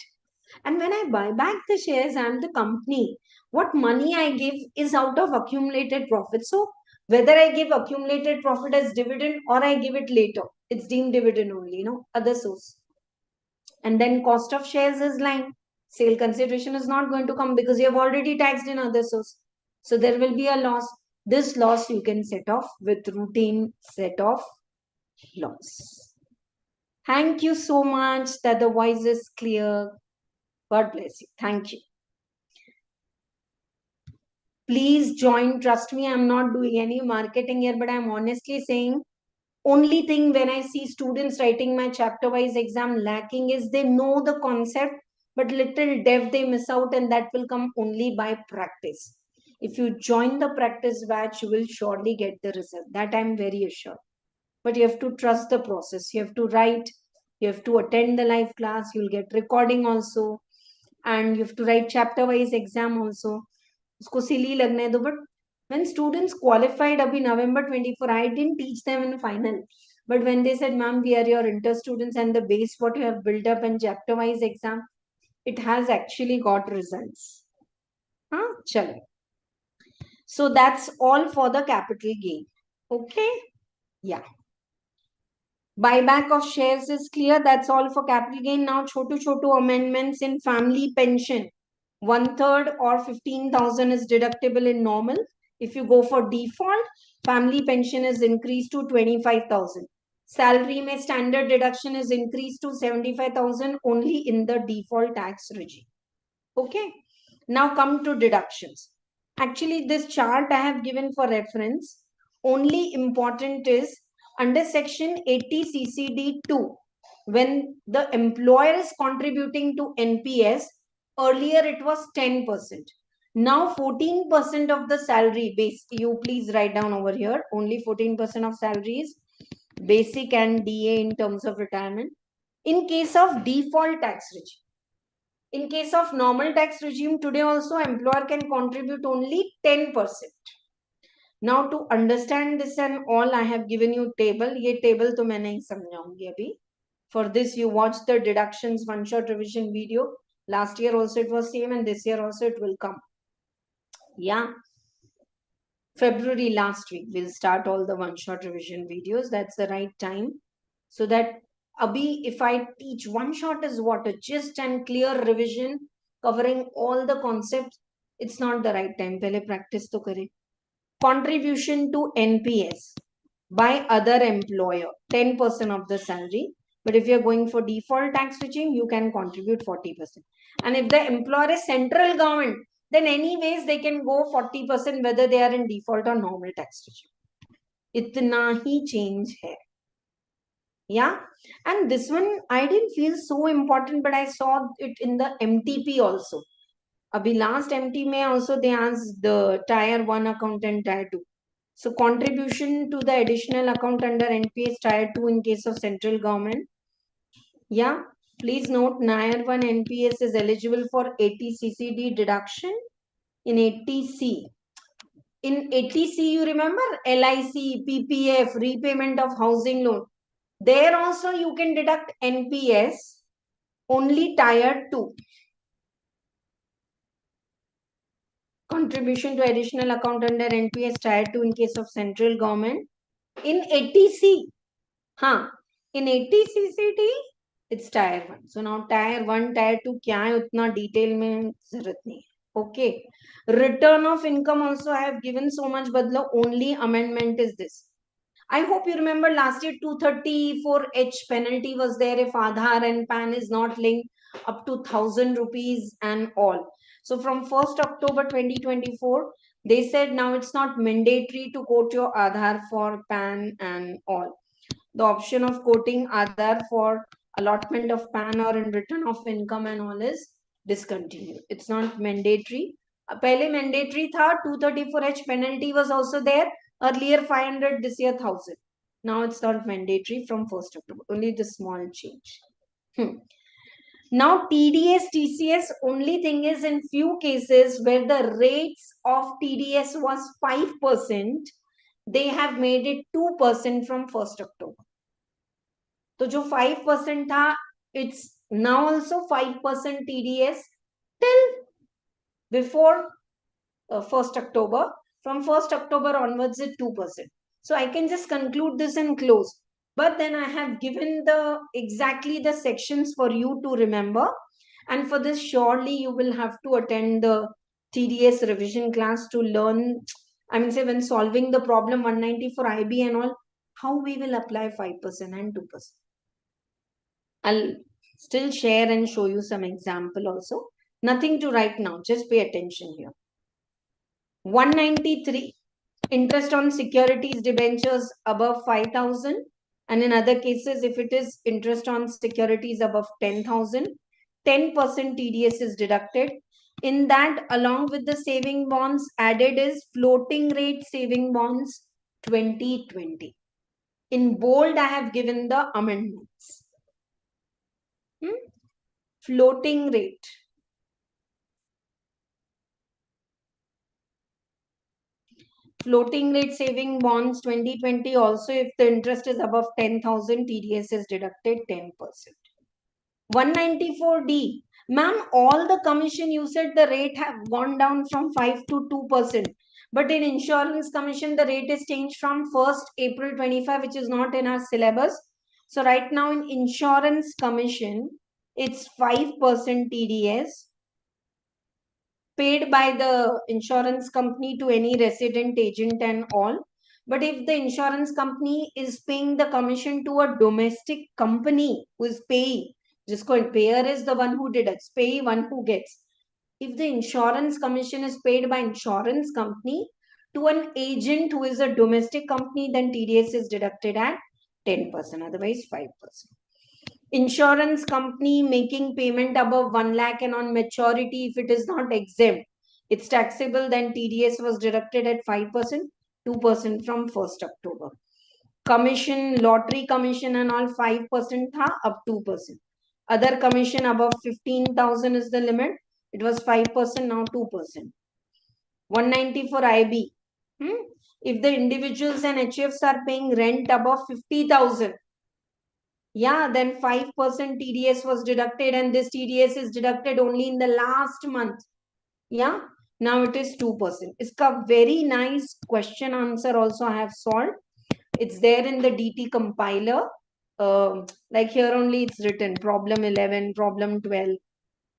And when I buy back the shares, I'm the company. What money I give is out of accumulated profit. So whether I give accumulated profit as dividend or I give it later, it's deemed dividend only, other source. And then cost of shares is line. Sale consideration is not going to come because you have already taxed in other source. So there will be a loss. This loss you can set off with routine set off loss. Thank you so much that the voice is clear. God bless you. Thank you. Please join. Trust me, I'm not doing any marketing here, but I'm honestly saying only thing when I see students writing my chapter wise exam lacking is they know the concept, but little depth they miss out, and that will come only by practice. If you join the practice batch, you will surely get the result. That I'm very assured. But you have to trust the process. You have to write. You have to attend the live class. You'll get recording also. And you have to write chapter-wise exam also. Usko silly lagne do. But when students qualified abhi November 24, I didn't teach them in final. But when they said, ma'am, we are your inter students and the base what you have built up in chapter-wise exam, it has actually got results. Chalo. So that's all for the capital gain. Okay? Yeah. Buyback of shares is clear. That's all for capital gain. Now, chotu amendments in family pension. 1/3 or 15,000 is deductible in normal. If you go for default, family pension is increased to 25,000. Salary may standard deduction is increased to 75,000 only in the default tax regime. Okay. Now come to deductions. Actually, this chart I have given for reference. Only important is under section 80 CCD 2, when the employer is contributing to NPS, earlier it was 10%. Now 14% of the salary base, you please write down over here, only 14% of salaries, basic and DA in terms of retirement. In case of default tax regime. In case of normal tax regime, today also employer can contribute only 10%. Now to understand this and all, I have given you table. Ye table to maine nahi samjhaungi abhi. For this, you watch the deductions one-shot revision video. Last year also it was same and this year also it will come. Yeah. February last week, we'll start all the one-shot revision videos. That's the right time. So that abhi, if I teach one shot is what? A gist and clear revision covering all the concepts. It's not the right time. Pehle practice to kare. contribution to NPS by other employer, 10% of the salary. But if you're going for default tax regime, you can contribute 40%. And if the employer is central government, then anyways they can go 40% whether they are in default or normal tax regime. Itna hi change hai. Yeah. And this one, I didn't feel so important, but I saw it in the MTP also. Abhi last MT may also they asked the tier 1 account and tier 2. So contribution to the additional account under NPS tier 2 in case of central government. Yeah. Please note tier 1 NPS is eligible for 80 CCD deduction in 80C. In 80C, you remember LIC, PPF, repayment of housing loan. There also you can deduct NPS only tier 2. Contribution to additional account under NPS tier 2 in case of central government. In 80C, in 80 CCD, it's tier 1. So now tier 1, tier 2, kya hai utna detail mein zarurat nahi. Okay. Return of income also I have given so much, badla only amendment is this. I hope you remember last year 234H penalty was there if Aadhaar and PAN is not linked, up to 1,000 rupees and all. So from 1st October 2024, they said now it's not mandatory to quote your Aadhaar for PAN and all. The option of quoting Aadhaar for allotment of PAN or in return of income and all is discontinued. It's not mandatory. Pehle mandatory tha, 234H penalty was also there. Earlier 500, this year 1,000. Now it's not mandatory from 1st October. Only the small change. Now TDS, TCS, only thing is in few cases where the rates of TDS was 5%, they have made it 2% from 1st October. So जो 5% था, it's now also 5% TDS till before 1st October. From 1st October onwards, it's 2%. So I can just conclude this and close. But then I have given exactly the sections for you to remember. And for this, surely you will have to attend the TDS revision class to learn, say when solving the problem 190 for IB and all, how we will apply 5% and 2%. I'll still share and show you some example also. Nothing to write now, just pay attention here. 193, interest on securities debentures above 5,000, and in other cases, if it is interest on securities above 10,000, 10% TDS is deducted. In that, along with the saving bonds, added is floating rate saving bonds 2020. In bold, I have given the amendments. Floating rate. Floating rate saving bonds 2020 also, if the interest is above 10,000, TDS is deducted 10%. 194D. Ma'am, all the commission you said the rate have gone down from 5 to 2%. But in insurance commission, the rate is changed from 1st April 25, which is not in our syllabus. So right now in insurance commission, it's 5% TDS paid by the insurance company to any resident agent and all. But if the insurance company is paying the commission to a domestic company who is paying, just called payer is the one who deducts, pay one who gets. If the insurance commission is paid by insurance company to an agent who is a domestic company, then TDS is deducted at 10%, otherwise 5%. Insurance company making payment above 1 lakh and on maturity, if it is not exempt, it's taxable, then TDS was deducted at 5%, 2% from 1st October. Commission, lottery commission and all 5% tha, up 2%. Other commission above 15,000 is the limit. It was 5%, now 2%. 190 for IB. If the individuals and HFs are paying rent above 50,000, yeah, then 5% TDS was deducted, and this TDS is deducted only in the last month. Yeah, now it is 2%. It's a very nice question answer also I have solved. It's there in the DT compiler. Like here only it's written problem 11, problem 12.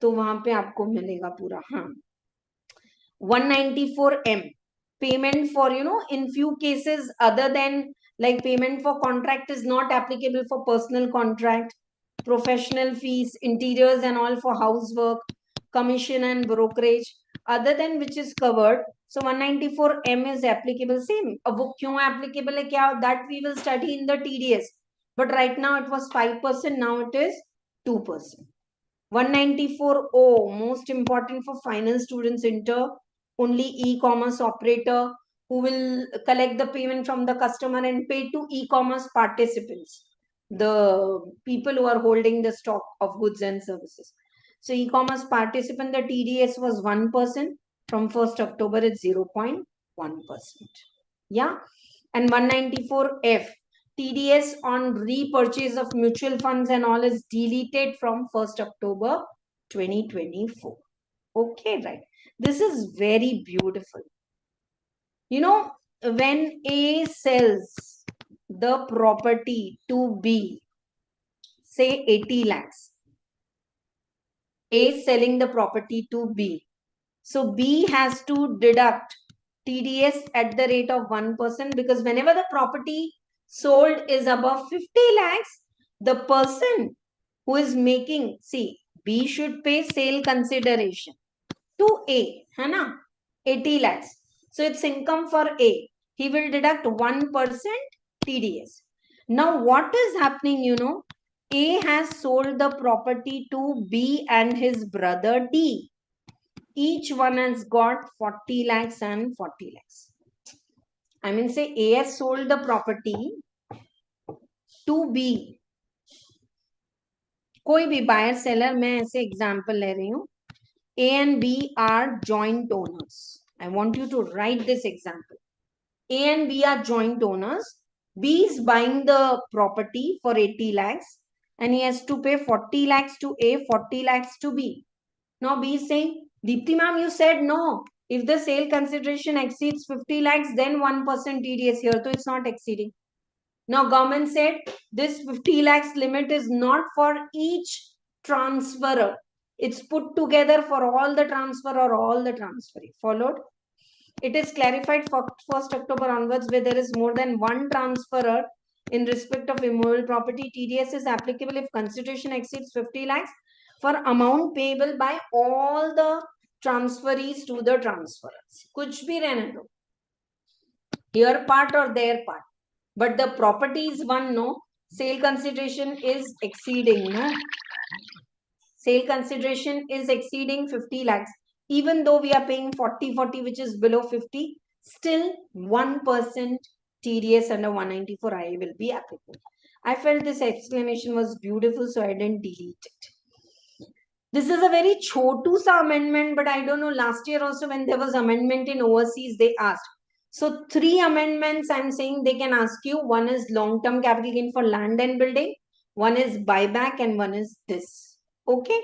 तो वहां पे आपको मिलेगा पूरा. 194M. payment for, in few cases other than like payment for contract is not applicable for personal contract, professional fees, interiors and all for housework, commission and brokerage, other than which is covered. So 194M is applicable. Same. अब वो क्यों applicable है क्या? That we will study in the TDS. But right now it was 5%. Now it is 2%. 194O, most important for finance students, Inter, only e-commerce operator who will collect the payment from the customer and pay to e-commerce participants, the people who are holding the stock of goods and services. So e-commerce participant, the TDS was 1%. From 1st October, it's 0.1%. Yeah. And 194F, TDS on repurchase of mutual funds and all is deleted from 1st October 2024. Okay, right. This is very beautiful. When A sells the property to B, say 80 lakhs, A is selling the property to B. So B has to deduct TDS at the rate of 1% because whenever the property sold is above 50 lakhs, the person who is making, see, B should pay sale consideration to A, है ना? 80 lakhs. So it's income for A. He will deduct 1% TDS. Now what is happening, A has sold the property to B and his brother D. Each one has got 40 lakhs and 40 lakhs. I mean, say A has sold the property to B. कोई भी buyer seller, मैं ऐसे example ले रही हूँ. A and B are joint owners. I want you to write this example. A and B are joint owners. B is buying the property for 80 lakhs and he has to pay 40 lakhs to A, 40 lakhs to B. Now B is saying, Dipti ma'am, you said no. If the sale consideration exceeds 50 lakhs, then 1% TDS here. So it's not exceeding. Now government said this 50 lakhs limit is not for each transferor. It's put together for all the transfer or all the transferee. Followed? It is clarified for 1st October onwards where there is more than one transferor in respect of immovable property. TDS is applicable if consideration exceeds 50 lakhs for amount payable by all the transferees to the transferors. कुछ भी रहने दो. Your part or their part. But the property is one, no? Sale consideration is exceeding, no? Sale consideration is exceeding 50 lakhs. Even though we are paying 40, which is below 50, still 1% TDS under 194IA will be applicable. I felt this explanation was beautiful, so I didn't delete it. This is a very chotu sa amendment, but I don't know, last year also when there was amendment in overseas, they asked. So 3 amendments I'm saying they can ask you. One is long-term capital gain for land and building. One is buyback and one is this. Okay.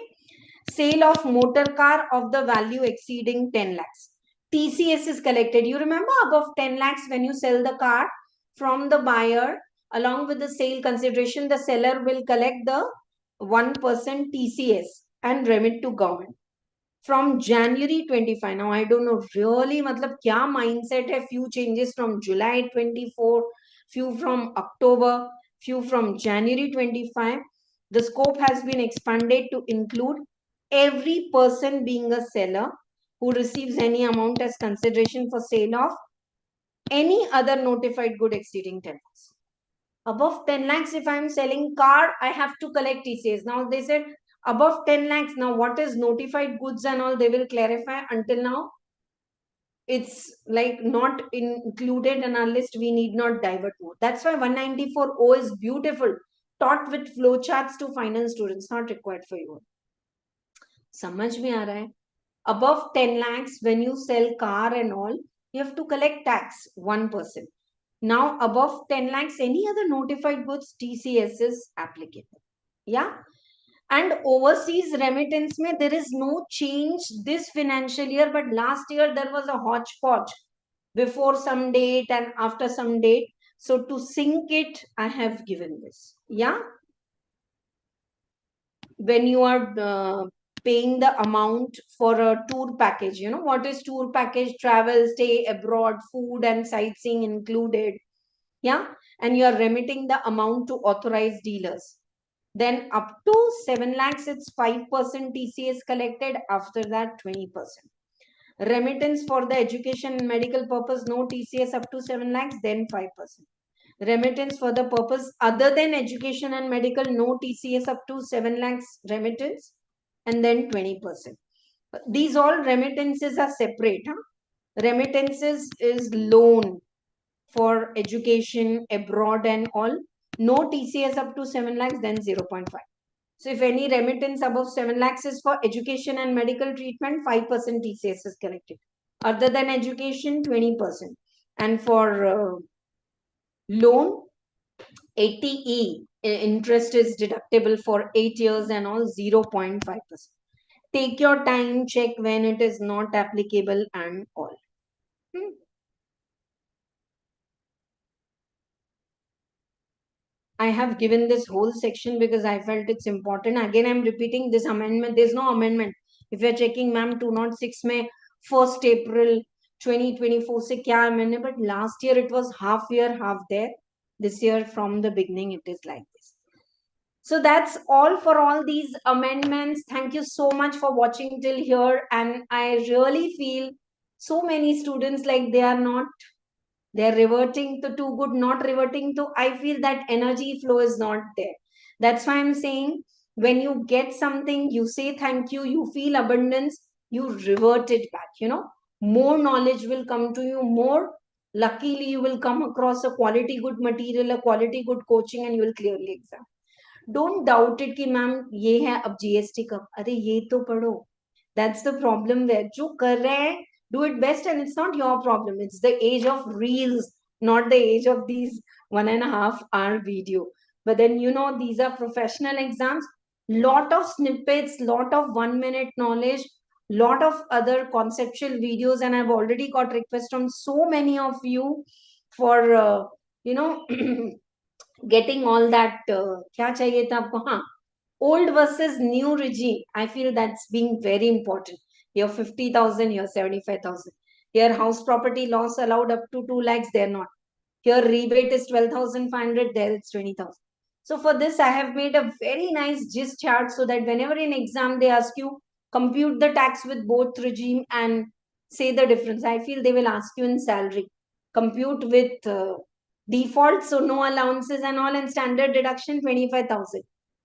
Sale of motor car of the value exceeding 10 lakhs. TCS is collected. You remember above 10 lakhs when you sell the car from the buyer along with the sale consideration, the seller will collect the 1% TCS and remit to government. From January 25. Now, I don't know really matlab kya mindset hai. Few changes from July 24, few from October, few from January 25. The scope has been expanded to include every person being a seller who receives any amount as consideration for sale of any other notified good exceeding 10 lakhs. Above 10 lakhs, if I am selling car, I have to collect TCS. Now, they said above 10 lakhs. Now, what is notified goods and all, they will clarify. Until now, it's like not included in our list. We need not divert more. That's why 194O is beautiful. Taught with flowcharts to finance students. Not required for you. समझ में आ रहा है? Above 10 lakhs, when you sell car and all, you have to collect tax, 1%. Now, above 10 lakhs, any other notified goods, TCS is applicable. Yeah. And overseas remittance, there is no change this financial year, but last year there was a hodgepodge before some date and after some date. So to sync it, I have given this. Yeah. When you are paying the amount for a tour package. You know what is tour package? Travel, stay abroad, food and sightseeing included. Yeah. And you are remitting the amount to authorized dealers. Then up to 7 lakhs, it's 5% TCS collected. After that, 20%. Remittance for the education and medical purpose, no TCS up to 7 lakhs, then 5%. Remittance for the purpose other than education and medical, no TCS up to 7 lakhs remittance, and then 20%. These all remittances are separate. Huh? Remittances is loan for education abroad and all. No TCS up to 7 lakhs, then 0.5. So if any remittance above 7 lakhs is for education and medical treatment, 5% TCS is collected. Other than education, 20%. And for loan, 80E, interest is deductible for 8 years and all, 0.5%. Take your time, check when it is not applicable and all. I have given this whole section because I felt it's important. Again, I'm repeating this amendment. There's no amendment. If you're checking, ma'am, 206 May, 1st April 2024 se kya amendment, but last year it was half year, half there. This year from the beginning, it is like this. So that's all for all these amendments. Thank you so much for watching till here. And I really feel so many students like they are not, they're reverting to too good, not reverting to, I feel that energy flow is not there. That's why I'm saying when you get something, you say thank you feel abundance, you revert it back, you know, more knowledge will come to you, more luckily you will come across a quality good material, a quality good coaching, and you will clearly exam. Don't doubt it कि ma'am ये है अब GST कब, अरे ये तो पढ़ो. That's the problem where जो कर रहे हैं do it best, and it's not your problem, it's the age of reels, not the age of these 1.5 hour video. But then, you know, these are professional exams, lot of snippets, lot of 1 minute knowledge, lot of other conceptual videos, and I've already got requests from so many of you for you know getting all that क्या चाहिए था आपको, हाँ, old versus new regime. I feel that's being very important. Here 50,000, here 75,000. Here house property loss allowed up to 2 lakhs, they're not. Here rebate is 12,500, there it's 20,000. So for this, I have made a very nice gist chart so that whenever in exam they ask you, compute the tax with both regime and say the difference. I feel they will ask you in salary. Compute with default, so no allowances and all, and standard deduction 25,000.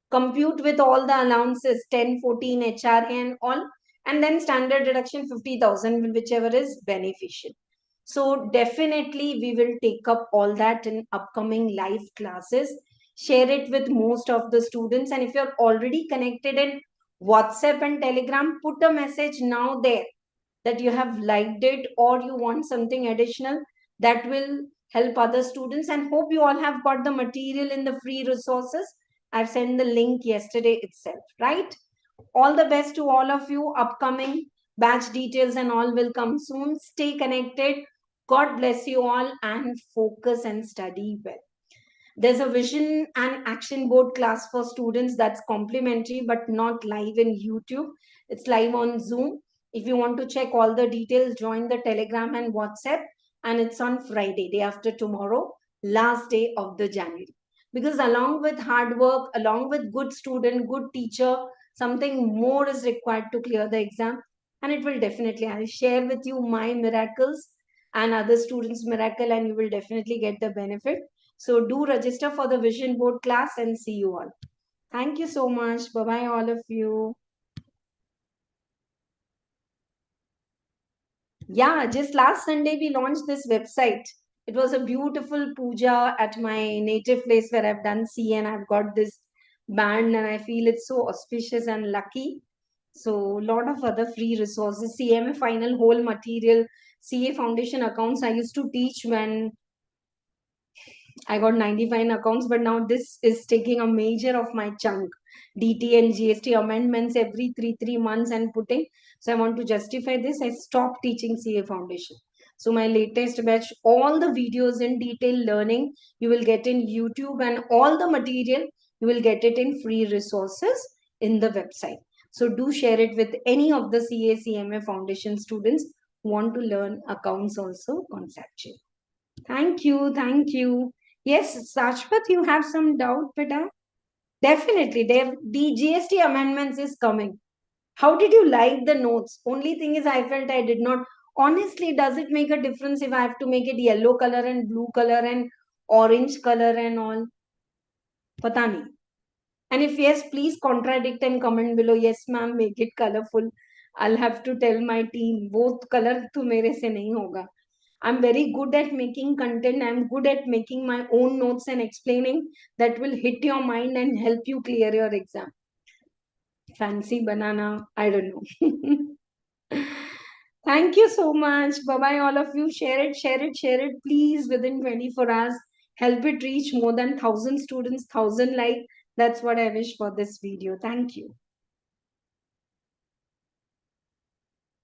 Compute with all the allowances 10, 14, HRA and all, and then standard deduction 50,000, whichever is beneficial. So definitely we will take up all that in upcoming live classes. Share it with most of the students. And if you're already connected in WhatsApp and Telegram, put a message now there that you have liked it or you want something additional. That will help other students. And hope you all have got the material in the free resources. I've sent the link yesterday itself, right? All the best to all of you. Upcoming batch details and all will come soon. Stay connected. God bless you all and focus and study well. There's a vision and action board class for students that's complimentary but not live in YouTube. It's live on Zoom. If you want to check all the details, join the Telegram and WhatsApp. And it's on Friday, day after tomorrow, last day of the January. Because along with hard work, along with good student, good teacher, something more is required to clear the exam. And it will definitely, I'll share with you my miracles and other students' miracle, and you will definitely get the benefit. So do register for the vision board class and see you all. Thank you so much. Bye-bye all of you. Yeah, just last Sunday we launched this website. It was a beautiful puja at my native place where I've done CA, and I've got this band and I feel it's so auspicious and lucky. So lot of other free resources, CMA final whole material, CA foundation accounts I used to teach when I got 95 accounts, but now this is taking a major of my chunk. DT and GST amendments every three months and putting. So I want to justify this. I stopped teaching CA Foundation. So my latest batch, all the videos in detail learning, you will get in YouTube, and all the material, you will get it in free resources in the website. So do share it with any of the CA CMA foundation students who want to learn accounts also conceptual. Thank you. Thank you. Yes, Sashpat, you have some doubt, beta? Definitely. The GST amendments is coming. How did you like the notes? Only thing is, I felt I did not. Honestly, does it make a difference if I have to make it yellow color and blue color and orange color and all? Pata nahi. And if yes, please contradict and comment below. Yes, ma'am, make it colorful. I'll have to tell my team. Both color to mere se nahi hoga. I'm very good at making content. I'm good at making my own notes and explaining that will hit your mind and help you clear your exam. Fancy banana, I don't know. Thank you so much. Bye bye, all of you. Share it, share it, share it, please, within 24 hours. Help it reach more than 1,000 students, 1,000 like. That's what I wish for this video. Thank you.